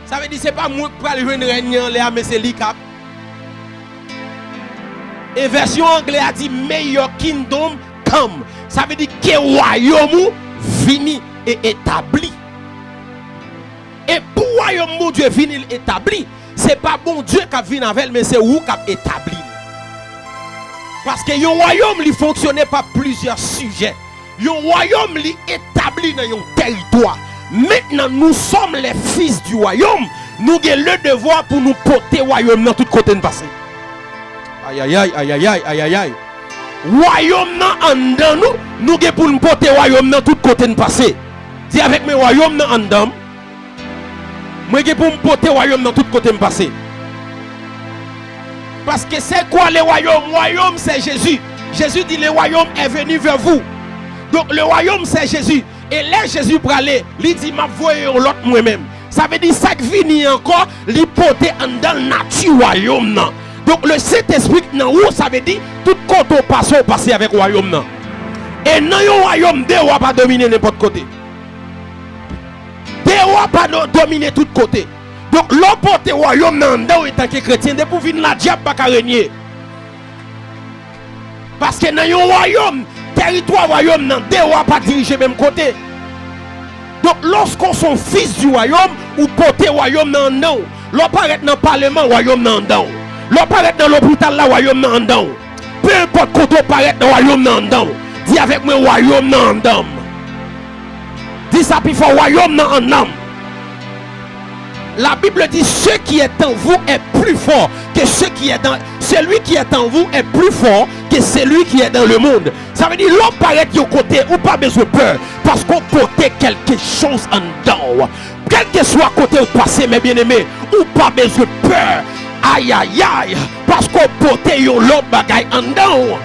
Ça veut dire c'est pas moi pour aller jouer règne là, mais c'est lui cap. Et version anglaise a dit may your kingdom come. Ça veut dire que royaume vini et établi. Et pour royaume mon Dieu vini établi, c'est pas bon Dieu qui vient avec, mais c'est vous qui a établi. Parce que le royaume ne fonctionnait pas plusieurs sujets. Le royaume est établi dans un territoire. Maintenant, nous sommes les fils du royaume. Nous avons le devoir pour nous porter le royaume dans tout côté de passer. Aïe aïe aïe aïe aïe aïe aïe aïe. Royaume en dedans nous avons pour nous porter le royaume dans tout côté de passer. Dis avec mes royaumes en dedans. Moi j'ai pour me porter le royaume dans tout côté de passer. Parce que c'est quoi le royaume? Le royaume c'est Jésus. Jésus dit le royaume est venu vers vous. Donc le royaume c'est Jésus. Et là Jésus pour aller, il dit m'a voyé l'autre moi-même. Ça veut dire ça qui vient encore, il porter dans le nature royaume. Donc le Saint-Esprit ça veut dire tout côté au passer avec le royaume. Et dans le royaume, deux rois pas dominer n'importe côté. Deux rois pas dominer tout côté. Donc l'emporter royaume dans en tant que chrétien, de pour venir la diable pas régner. Parce que dans un royaume, territoire royaume, non, deux rois pas dirigés même côté. Donc lorsqu'on sont fils du royaume, ou porter royaume dans non. L'on paraît dans le parlement, royaume dans non. L'on paraît dans l'hôpital, là, royaume dans non. Peu importe quand on paraît dans royaume dans non. Dis avec moi royaume dans non. Dis ça puis faut royaume dans non. La Bible dit ce qui est en vous est plus fort que ce qui est dans celui qui est en vous est plus fort que celui qui est dans le monde. Ça veut dire l'homme paraît au côté ou pas besoin de peur parce qu'on porte quelque chose en dedans. Quel que soit côté ou passé mes bien-aimés, ou pas besoin de peur. Aïe aïe aïe parce qu'on porte l'autre bagaille en dedans.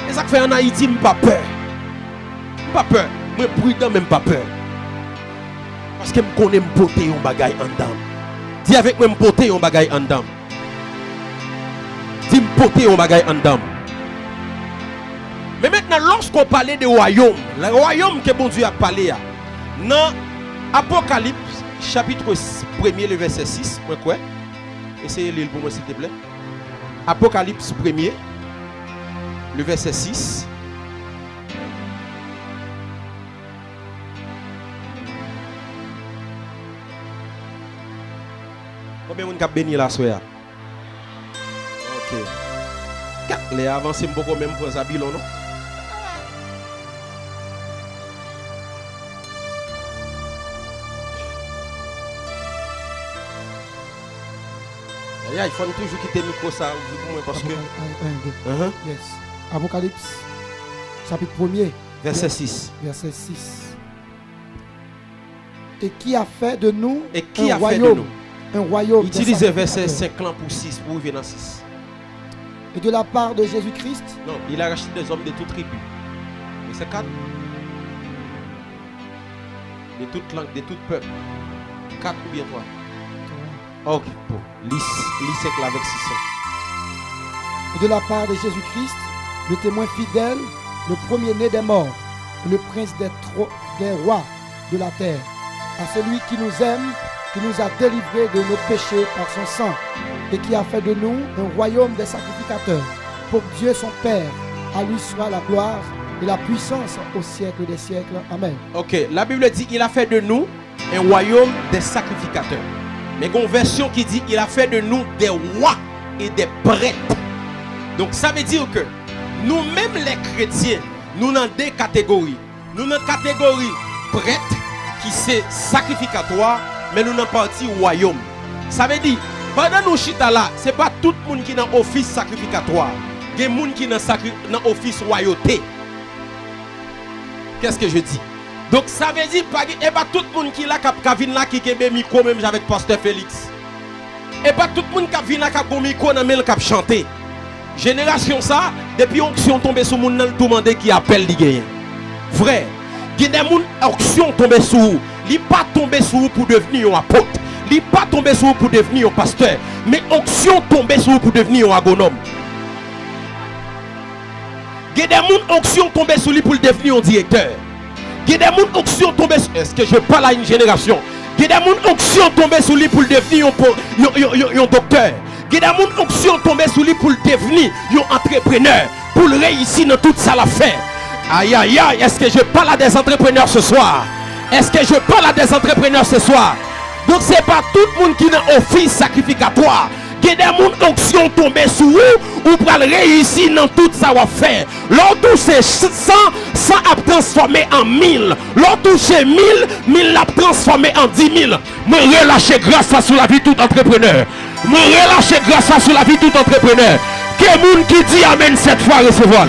Et ça fait en Haïti pas peur. Pas peur, mais prudent même pas peur. Parce que je connais me porter un bagaille en dedans. Dis avec moi me porter un bagaille en dedans. Dis me porter un bagaille en dedans. Mais maintenant, lorsqu'on parlait de royaume, le royaume que bon Dieu a parlé, dans Apocalypse, chapitre 1er, le verset 6, quoi? Essayez de lire pour moi s'il te plaît. Apocalypse 1er, le verset 6. Combien de gens ont béni la soirée? Ok. Les avancées beaucoup même pour Zabylon, non? Il faut toujours quitter le micro ça parce que... Yes. Apocalypse, chapitre 1er. Verset 6. Verset 6. Et qui a fait de nous un royaume? Un royaume. Utilisez verset 5 pour 6 pour venir dans 6. Et de la part de Jésus-Christ? Non, il a racheté des hommes de toutes tribus. Verset 4. De toute langue, de tout peuple. 4 ou bien 3. Ok, bon. Lis 5 avec 6. Et de la part de Jésus-Christ, le témoin fidèle, le premier-né des morts, le prince des rois de la terre, à celui qui nous aime, qui nous a délivrés de nos péchés par son sang, et qui a fait de nous un royaume des sacrificateurs, pour Dieu son Père. À lui soit la gloire et la puissance au siècle des siècles. Amen. Ok, la Bible dit il a fait de nous un royaume des sacrificateurs. Mais il y a une version qui dit il a fait de nous des rois et des prêtres. Donc ça veut dire que nous-mêmes les chrétiens, nous avons deux catégories. Nous avons une catégorie prêtre qui c'est sacrificatoire, mais nous avons partie royaume. Ça veut dire, pendant nous chita là, ce n'est pas tout le monde qui est dans office sacrificatoire. Il y a des gens qui sont dans office royauté. Qu'est-ce que je dis? Donc ça veut dire et pas tout le monde qui là qui vient là qui est micro même avec pasteur Félix. Et pas tout le monde qui vient là qui a micro dans le qui chanter. Génération ça, depuis onction tombé sur monde nan demander qui appelle li gagne. Frère, il y a des gens onction tombé sur vous, li pas tombé sur vous pour devenir un apôtre, li pas tombé sur vous pour devenir un pasteur, mais onction tombé sur vous pour devenir un agronome. Il y a des gens onction tombé sur lui pour devenir un directeur. Il y a des gens onction tombé sur... Est-ce que je parle à une génération? Il y a des gens onction tombé sur lui pour devenir un docteur. Il y a des gens onction tombé sur lui pour devenir un entrepreneur, pour réussir dans tout ça l'affaire. Aïe aïe aïe, est-ce que je parle à des entrepreneurs ce soir? Est-ce que je parle à des entrepreneurs ce soir? Donc c'est pas tout le monde qui est dans office sacrificatoire. Il y a des gens onction tombé sur vous ou pour réussir dans tout ça va faire. L'autre c'est 100 a transformé en 1000. L'autre c'est 1000 l'a transformé en 10 000. Me relâcher grâce sur la vie tout entrepreneur. Me relâcher grâce sur la vie tout entrepreneur. Quel monde qui dit amen cette fois recevoir.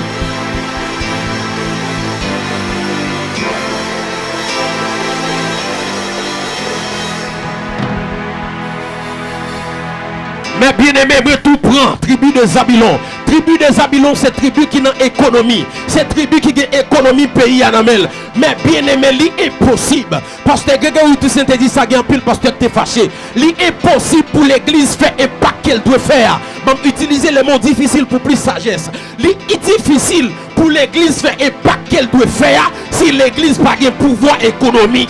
Mais bien aimé, tout prend. Tribu de Zabylon. Tribu de Zabylon, c'est tribu qui n'a économie. C'est tribu qui a économie pays à Namel. Mais bien aimé, c'est impossible. Parce que quelqu'un qui s'est dit ça, il y a un pile parce que tu es fâché. C'est impossible pour l'église faire et pas qu'elle doit faire. Bon, utiliser les mots difficiles pour plus sagesse. C'est difficile pour l'église faire et pas qu'elle doit faire si l'église n'a pas de pouvoir économique.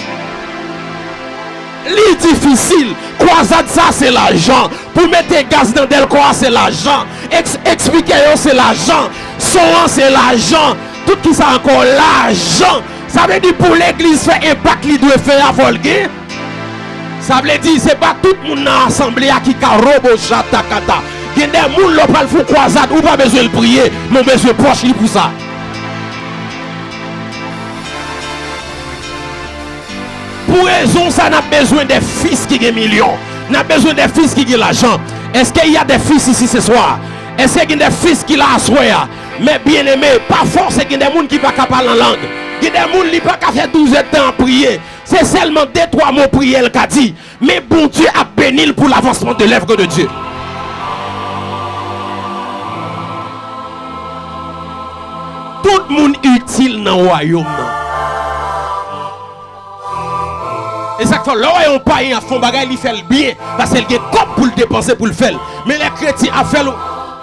Li difficile. Croisade ça c'est l'argent. Pour mettre gaz dans Delcroix c'est l'argent. Expliquer c'est l'argent. Son c'est l'argent. Tout qui ça encore l'argent. Ça veut dire pour l'église faire impact li doit faire à volger. Ça veut dire c'est pas tout le monde dans l'assemblée qui a robo chata kata. Il y a des gens qui pas faire croisade ou pas besoin de prier, mais besoin de proche pour ça. Pour raison ça n'a besoin des fils qui ont millions. N'a besoin des fils qui ont l'argent. Est-ce qu'il y a des fils ici ce soir? Est-ce qu'il y a des fils qui l'ont assoyé? Mais bien aimé, pas forcément qu'il y a des gens qui ne peuvent pas parler en langue. Il y a des gens qui ne peuvent pas faire 12 temps à prier. C'est seulement 2-3 mots prier qu'a dit. Mais bon Dieu a béni pour l'avancement de l'œuvre de Dieu. Tout le monde utile dans le royaume. Et ça fait là on paye à fond bagay il fait le bien parce qu'il y a comme pour le dépenser pour le faire. Mais les chrétiens a fait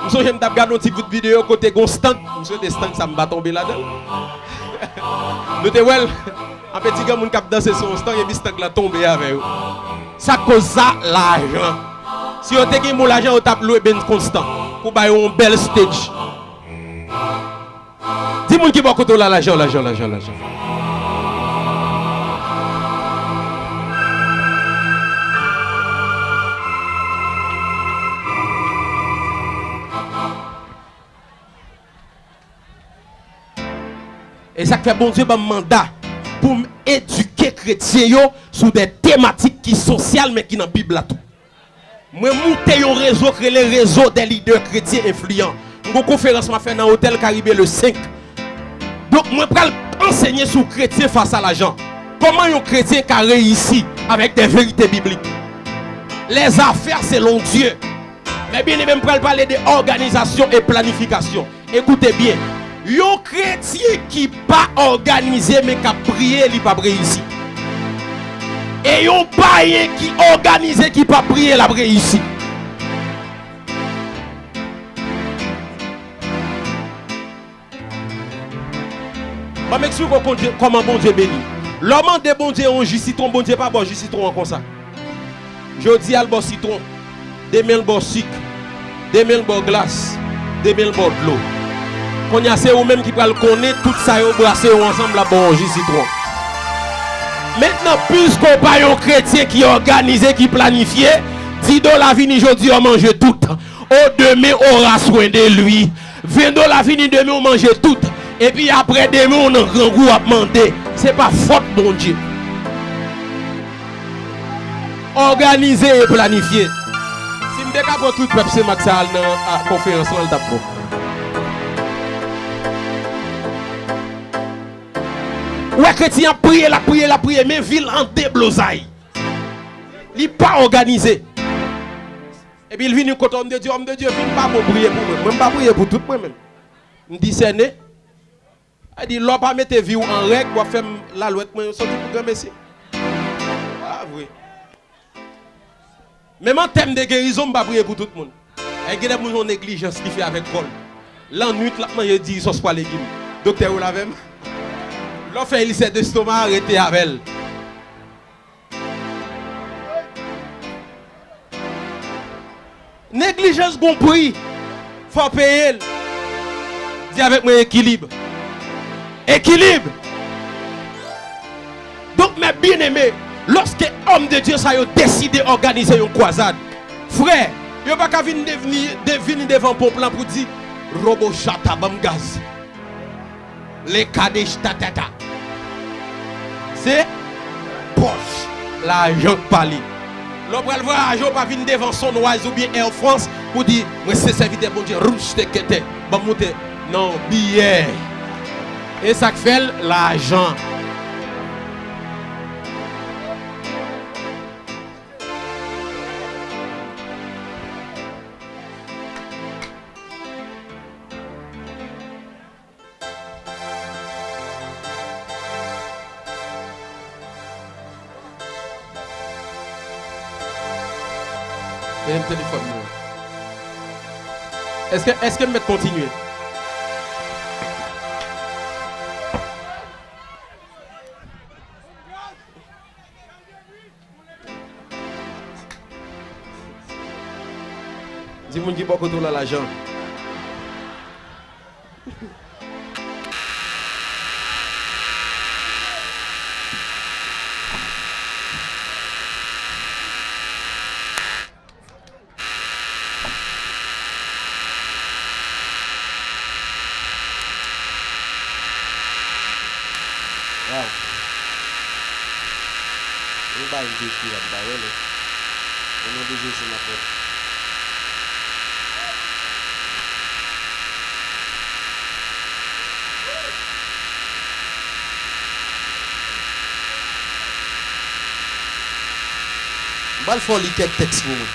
monsieur j'aime d'ab regarder une petite vidéo côté constant, monsieur des stands ça me va tomber là-dedans. Nous te well un petit gars moun cap danser son stand et puis stand là tomber avec eux. Ça cause ça l'argent. Si on te gagne mon l'argent on tape louer ben constant pour bailler un bel stage. Dis moun qui va côté là l'argent. Et ça fait bon Dieu un mandat pour éduquer les chrétiens sur des thématiques qui sont sociales mais qui dans la Bible là tout. Moi monter un réseau créer le réseau des leaders chrétiens influents. Une conférence m'a fait dans l'hôtel Caribé le 5. Donc moi vais enseigner sur chrétien face à l'argent. Comment un chrétien qui a réussi avec des vérités bibliques. Les affaires selon Dieu. Mais bien même pour parler d'organisation et planification. Écoutez bien. Yon chrétien qui pas organisé mais qui a prié, il pas réussi. Et yon païen qui organisé qui pas prié, il a réussi. Je m'explique comment bon Dieu bénit. L'homme de bon Dieu on jus citron, bon Dieu pas bon jus citron comme ça. Je dis al bon citron, demain le bon sucre, demain le bon glace, demain le bon de l'eau. Qu'on y a c'est vous-même qui peut connaître tout ça et brasser ensemble la bon jus citron. Maintenant, puisqu'on pas un chrétien qui organisé, qui planifié, $10 vini aujourd'hui on mange tout. Au demain on aura soin de lui. $20 vini demain on mange tout. Et puis après demain on a un grand goût à demander. C'est pas faute bon Dieu. Organisé et planifié. Si je décapte tout le peuple, c'est Maxal dans la conférence là le tape. Ouais, chrétien prier, mais ville en déblosaille. Il n'est pas organisé. Et puis il vient côté homme de Dieu, il ne vient pas pour prier pour moi. Je ne pas prier pour tout moi-même. Je dis c'est né. Il dit, l'on pas mettre vie en règle pour faire la loi, je sorti pour grand messie. Ah oui. Même en termes de guérison, je ne pas prier pour tout le monde. Il y a des gens qui ont négligence qui fait avec Paul. L'ennui, je dis, ce soit légumes. Docteur, vous l'avez? L'on fait il d'estomac arrêté avec elle. Négligence compris. Faut payer. Dis avec moi équilibre. Équilibre. Donc mes bien-aimés, lorsque homme de Dieu ça a décidé d'organiser une croisade, frère, il n'y a pas qu'à venir devant le plan pour dire Robo chata bam gaz. Les Kadesh tatata. C'est poche. L'argent parler. L'on va voir l'argent pas venir devant son oise ou bien Air France pour dire moi c'est serviteur bon Dieu rouge te kete. Bon monter. Non, billet. Et ça fait l'argent. Et un téléphone. Est-ce que me continuer? Dis moun qui pas côté là l'argent. Wow. On va y défi là-bas, ouais. Au nom de Jésus, ma frère. Bal faut lire quelques textes pour moi.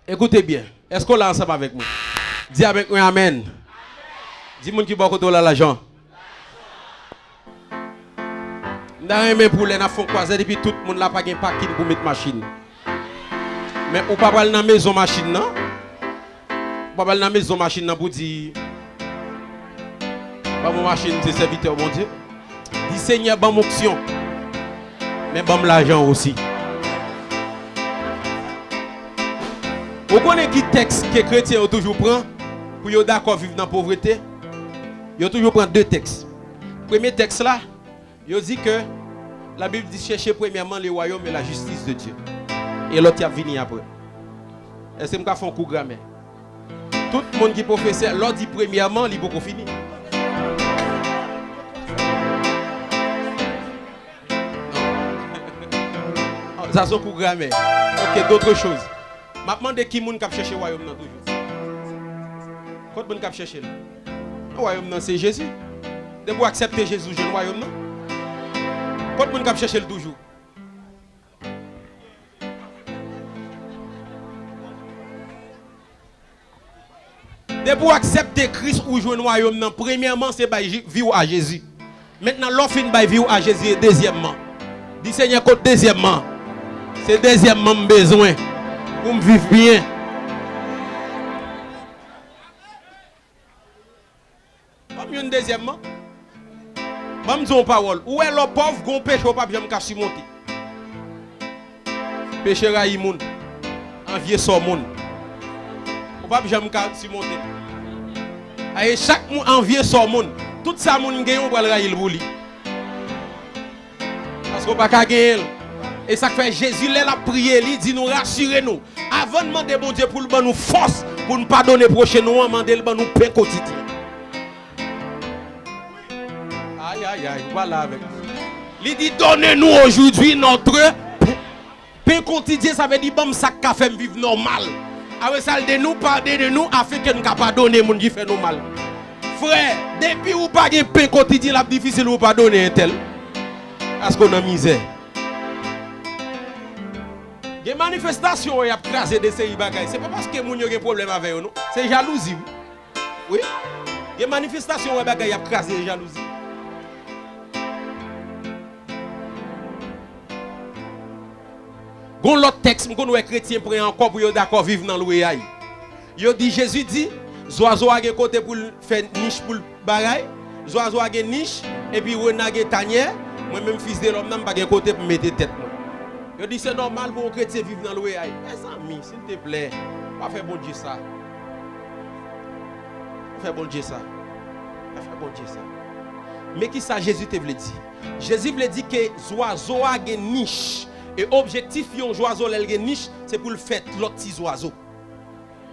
Écoutez bien. Est-ce qu'on l'a ensemble avec moi? Dis avec moi amen. Dis moun qui bon côté là l'argent. N'a rien pour les n'a font croiser depuis tout le monde là pas gain parking pour mettre machine. Mais ou pas aller dans maison machine non? Pas aller dans maison machine non pour dire pas mon machine c'est serviteur mon Dieu. Dis Seigneur ban mon action. Mais ban l'argent aussi. Vous connaissez qui texte que les chrétiens ont toujours prend pour être d'accord vivre dans la pauvreté? Ils ont toujours pris deux textes. Premier texte là, il dit que la Bible dit chercher premièrement le royaume et la justice de Dieu. Et l'autre a venu après. Est-ce que je fais un coup de grammaire? Tout le monde qui est professeur, l'autre dit premièrement, il faut finir. Ça c'est un coup de grammaire. Ok, d'autres choses. Je me demande qui est chercher le royaume toujours. Quand on est chercher le royaume, c'est Jésus. De vous accepter Jésus, je le royaume. Quand on est chercher le toujours. De vous accepter Christ ou jouer le royaume, premièrement, c'est vivre à Jésus. Maintenant, l'offre est vivre à Jésus. Deuxièmement, dis Seigneur, deuxièmement, c'est deuxièmement besoin. Pour me vivre bien. Comme une deuxièmement. Je me dis une parole. Où est le pauvre qui péché au papier me cache monter? Péché raï moun. Envier son moun. Au papier me cache monter. Et chaque moun envier son moun. Tout ça moun gagne on va le raïl pour lui. Parce qu'on pas gagner. Et ça fait Jésus là prié, il dit nous rassurer nous. Avant de demander bon Dieu pour le nous force pour ne pas donner prochain nous, demander le nous pain quotidien. Aïe aïe aïe, voilà avec. Il dit donnez-nous aujourd'hui notre pain quotidien, ça veut dire bon sac café vivre normal. Avec ça de nous pardonner nous afin que nous pas donner monde qui fait nous mal. Frère, depuis ou pas de pain quotidien, là difficile ou pas donner un tel. Parce qu'on a misère. Les manifestations y a crasé de ces bagages. C'est pas parce que les gens ont un problème avec eux, non? C'est jalousie. Oui. Les manifestations y a bagages y a crasé de jalousie. Gon l'autre texte, qu'on les chrétiens prennent encore pour d'accord vivre dans le royaume. Yo dit Jésus dit, oiseau a un côté pour faire niche pour le bagaille, oiseau a une niche et puis renard a tanière. Moi même fils de l'homme n'a pas un côté pour mettre tête. Je dis c'est normal pour un chrétien vivre dans le royaume. Mes amis, s'il te plaît, pas faire bon Dieu ça. Pas faire bon Dieu ça. Pas faire bon Dieu ça. Mais qui ça Jésus te veut dire? Jésus veut dire que les oiseaux ont une niche. Et l'objectif de l'oiseau a une niche, c'est pour le faire l'autre petit oiseau.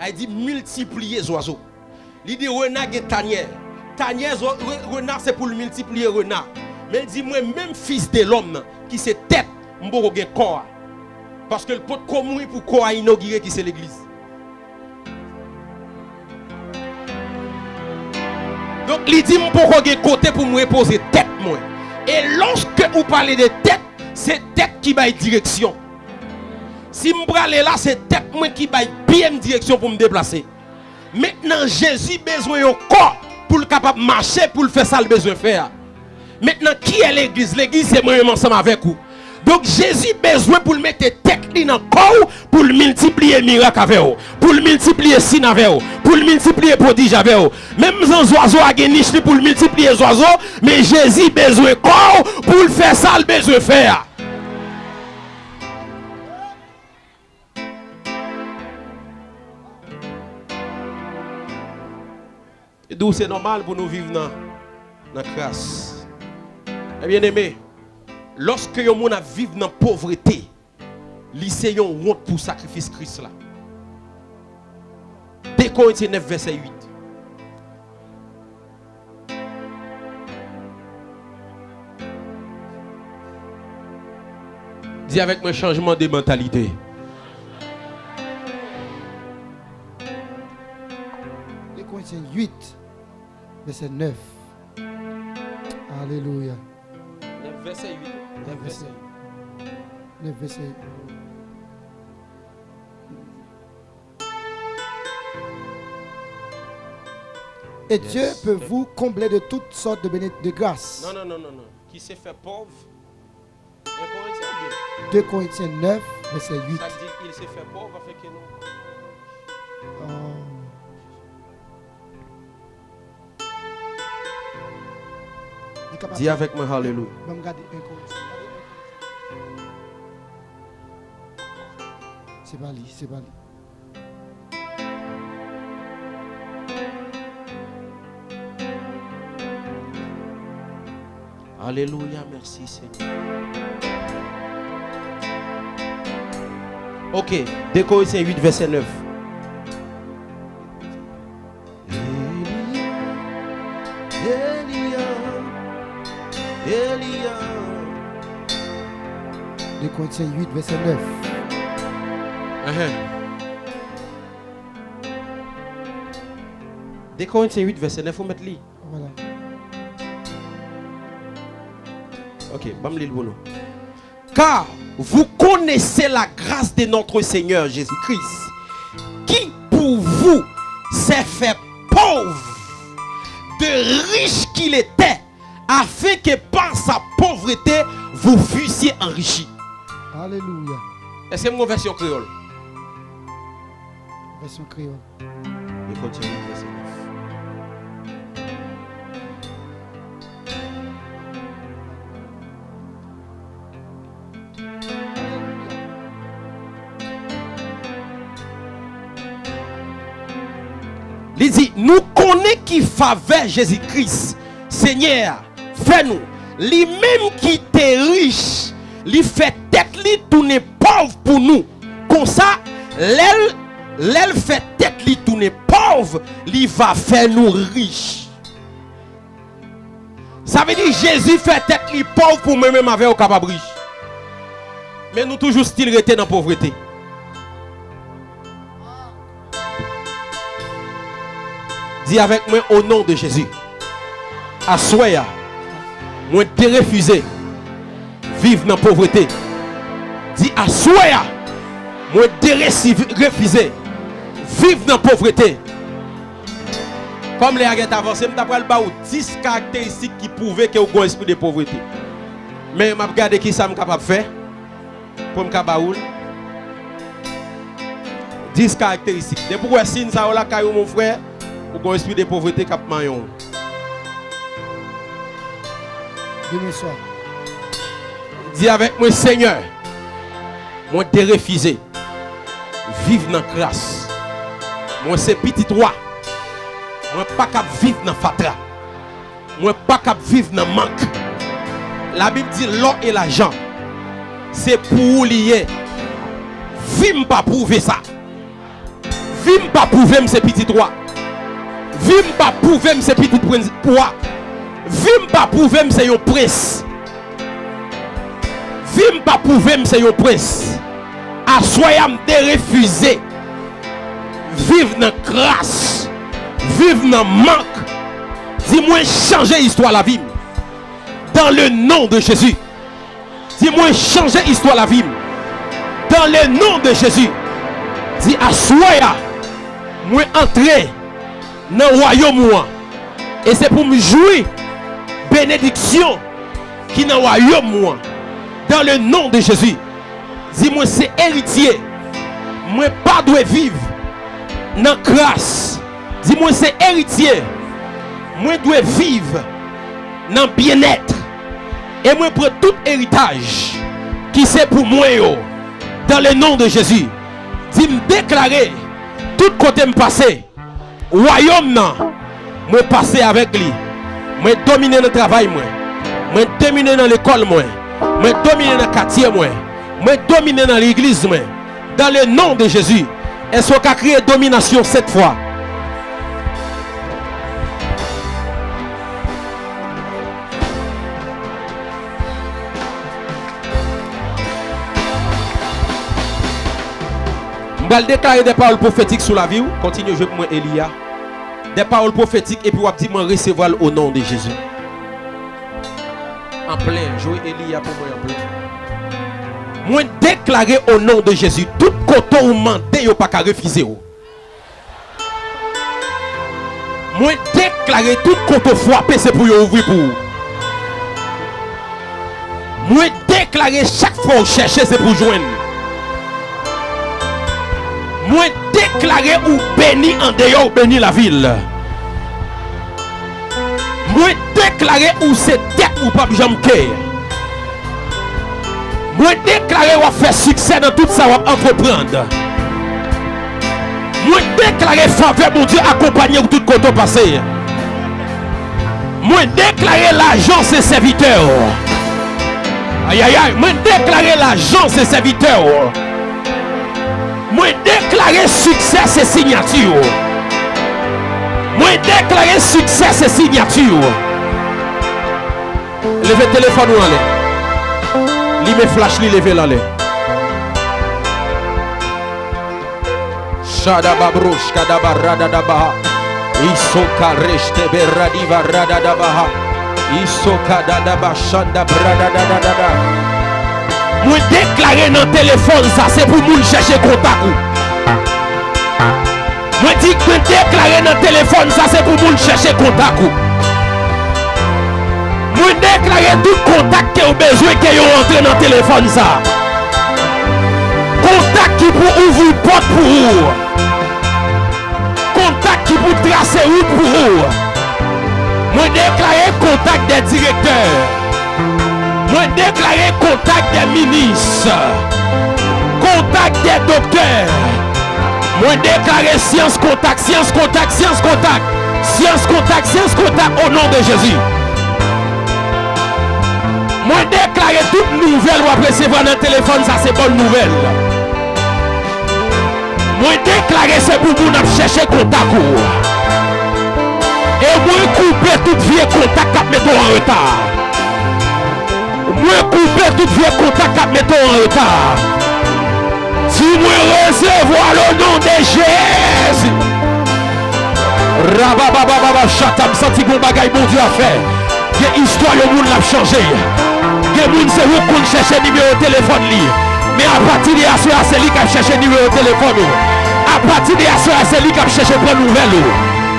Il dit multiplier les oiseaux. Il dit renard et tanière. Tanière, renard c'est pour le multiplier renard. Mais il dit moi même fils de l'homme qui c'est tête. M'bo gen corps parce que le pot commun pour corps inaugurer qui c'est l'église. Donc il dit m'bo gen côté pour me reposer tête moi. Et lorsque vous parlez de tête, c'est tête qui baille direction. Si m'brale là, c'est tête moi qui baille bien direction pour me déplacer. Maintenant Jésus besoin un corps pour le capable marcher pour le faire ça le besoin faire. Maintenant qui est l'église? L'église c'est moi ensemble avec vous. Donc Jésus besoin pour le mettre tête dans le corps, pour le multiplier miracle avec vous, pour le multiplier signe avec vous, pour le multiplier prodige avec vous. Même sans oiseau a gagné niche pour le multiplier les oiseaux, mais Jésus besoin corps pour le faire ça, le besoin faire. Et d'où c'est normal pour nous vivre dans la grâce. Et bien aimé, lorsque yon moun a vivre dans la pauvreté, lycée yon honte pour sacrifice Christ là. 2 Corinthiens 9 verset 8. Dis avec moi changement de mentalité. Corinthiens 8, verset 9. Alléluia. 9 verset 8. 9 verset 8. 9 verset 8. Et Dieu peut vous combler de toutes sortes de grâces. Non. Qui s'est fait pauvre. 2 Corinthiens 9, verset 8. Ça dit qu'il s'est fait pauvre avec nous. Dis avec moi, Alléluia. C'est pas lui, c'est pas lui. Alléluia, merci Seigneur. Ok, 2 Corinthiens 8, verset 9. Elia. 2 Corinthiens 8, verset 9. Uh-huh. 2 Corinthiens 8, verset 9, vous mettez li. Voilà. Ok, bam li le bono. Car vous connaissez la grâce de notre Seigneur Jésus-Christ, qui pour vous s'est fait pauvre, de riche qu'il était, afin que par sa pauvreté, vous fussiez enrichis. Alléluia. Est-ce que c'est mon version créole? Version créole. Et continue, verset 9. Il dit, nous connaissons qui faveur Jésus-Christ, Seigneur, fais-nous. Lui-même qui était riche, lui fait tête, lui tourner pauvre pour nous. Comme ça, l'aile fait tête, lui tourner pauvre, lui va faire nous riches. Ça veut dire Jésus fait tête, lui pauvre pour nous-mêmes avec au capable riche. Mais nous toujours style rester dans la pauvreté. Dis avec moi au nom de Jésus. Assoya. Moi de refuser. Vivre dans la pauvreté. Dis assoya. Moi de refuser. Vivre dans la pauvreté. Comme les agents avancés, je vais vous 10 caractéristiques qui prouvent que vous avez un esprit de pauvreté. Mais je vais regarder qui ça est capable de faire. Pour me cabaoul. 10 caractéristiques. De pourquoi si ça là caillou mon frère, ou un esprit de pauvreté cap mayon. Demain soir. Dis avec moi Seigneur, moi de refuser vivre dans la grâce. Moi c'est petit roi. Moi pas capable vivre dans fatra. Moi pas capable vivre dans manque. La Bible dit l'or et l'argent c'est pour lier. Vim pas prouver ça. Vim pas prouver ces petits roi. Vim pas prouver ces petits roi. Vim pas prouver c'est un prince. Vim pas prouver c'est un prince. Assoyam de refuser. Vivre dans grâce. Vivre dans manque. Dis-moi changer l'histoire la vie. Dans le nom de Jésus. Dis-moi changer l'histoire la vie. Dans le nom de Jésus. Dis assoya. Moi entrer dans le royaume. Et c'est pour me jouir bénédiction qui dans le royaume. Dans le nom de Jésus. Dis-moi, c'est héritier. Moi, pas dois vivre dans grâce. Dis-moi, c'est héritier. Moi, dois vivre dans bien-être. Et moi, prends tout héritage qui c'est pour moi. Dans le nom de Jésus. Dis-moi, déclarer tout côté me passer. Royaume, non. Moi, passer avec lui. Moi, dominer le travail, moi. Moi, dominer dans l'école, moi. Moi, dominer dans le quartier, moi. Moi, dominer dans l'église, moi. Dans le nom de Jésus. Est-ce qu'on a créé domination cette fois? Je vais déclarer des paroles prophétiques sur la vie. Continuez à jouer pour moi, Elia. Des paroles prophétiques et puis on va dire recevoir au nom de Jésus. En plein, jouer Elia pour moi en plein. Moi déclarer au nom de Jésus, tout côté ou mandé, pas qu'à refuser. Moi déclarer tout côté frappé, c'est pour ouvrir pour vous. Moi déclarer chaque fois vous cherchez, c'est pour joindre. Moi déclarer ou béni en dehors, béni la ville. Moi déclarer ou c'est tête ou pas jamais cœur. Moi déclarer ou faire succès dans tout ça ou entreprendre. Moi déclarer faveur mon Dieu accompagner ou tout côté passé. Moi déclarer l'argent c'est serviteur. Aïe aïe aïe, moi déclarer l'argent c'est serviteur. Moi déclarer succès c'est signature. Moi déclarer succès c'est signature. Levez le téléphone ou allez. Li me flash li levez l'aller. Shada babrush kada barada dabaha. Isoka reshte beradi varada dabaha. Isoka dada bashanda brada dada. Moi déclarer dans le téléphone ça c'est pour nous chercher contact. Moi dis que déclarer dans le téléphone ça c'est pour nous chercher contact. Moi déclarer tout contact que vous besoin que vous entrez dans le téléphone ça. Contact qui pour ouvrir porte pour vous. Contact qui pour tracer route pour vous. Moi déclarer contact des directeurs. Moi déclarer contact des ministres, contact des docteurs. Moi déclarer science contact, science contact, science contact, science contact, science contact au nom de Jésus. Moi déclarer toute nouvelle ou après recevoir dans le téléphone, ça c'est bonne nouvelle. Moi déclarer c'est pour vous chercher contact. Et moi couper tout vieux contact qui met en retard. Moi couper tout vieux contact qui met en retard. Si moi recevoir le nom de Jésus. Rababababa chatam senti bon bagay bon Dieu a fait. Il y a histoire le monde l'a changé. Il y a monde c'est vous qu'on cherche numéro de téléphone li. Mais à partir de là c'est lui qui a cherché numéro de téléphone. À partir de là c'est lui qui a cherché bonne nouvelle.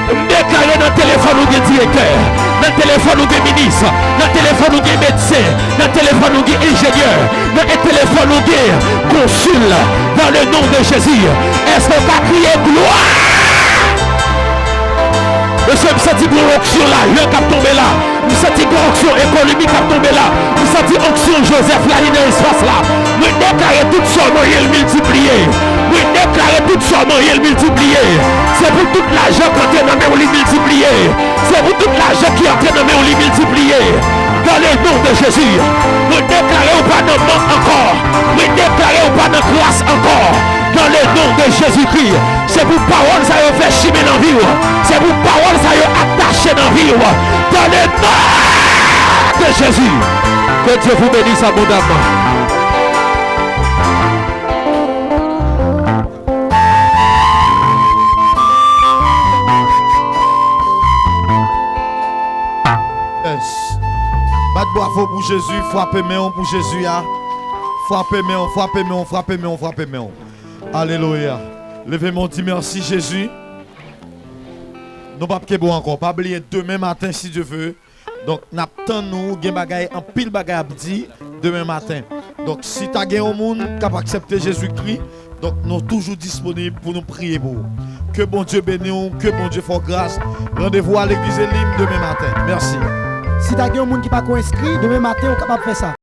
Déclarer dans le téléphone ou des directeurs, dans le téléphone ou des ministres, dans le téléphone ou des médecins, dans le téléphone ou des ingénieurs, dans le téléphone ou des consuls, dans le nom de Jésus. Est-ce qu'on va crier gloire? Monsieur, vous sentez une onction là, le cap tombé là. Vous sentez une onction économique cap tombé là. Vous sentez une onction Joseph là, dans l'espace là. Vous déclarez tout son nom, il multiplié. Vous déclarez tout son nom, il multiplié. C'est pour tout l'argent qui est dans le multiplié. C'est pour tout l'argent qui est en train de le multiplier. Dans le nom de Jésus. Vous déclarez pas de manque encore. Vous déclarez pas de grâce encore. Dans le nom de Jésus-Christ. C'est pour parole ça y fait chimer dans la vie. C'est pour parole ça y attaché dans la vie. Dans le nom de Jésus. Que Dieu vous bénisse abondamment. Bravo pour Jésus, frappez-moi pour Jésus. Frappez-moi, frappez-moi, frappez-moi, frappez-moi. Alléluia. Levez-moi, dis merci Jésus. Nous pas bon encore, pas oublier demain matin si Dieu veut. Donc n'attendons nous, gen bagay en pile bagay à dire demain matin. Donc si tu as un monde qui a accepté Jésus-Christ, donc nous sommes toujours disponibles pour nous prier pour vous. Que bon Dieu bénisse, que bon Dieu fasse grâce. Rendez-vous à l'église Elim demain matin. Merci. Si tu as un monde qui n'est pas inscrit, demain matin, on est capable de faire ça.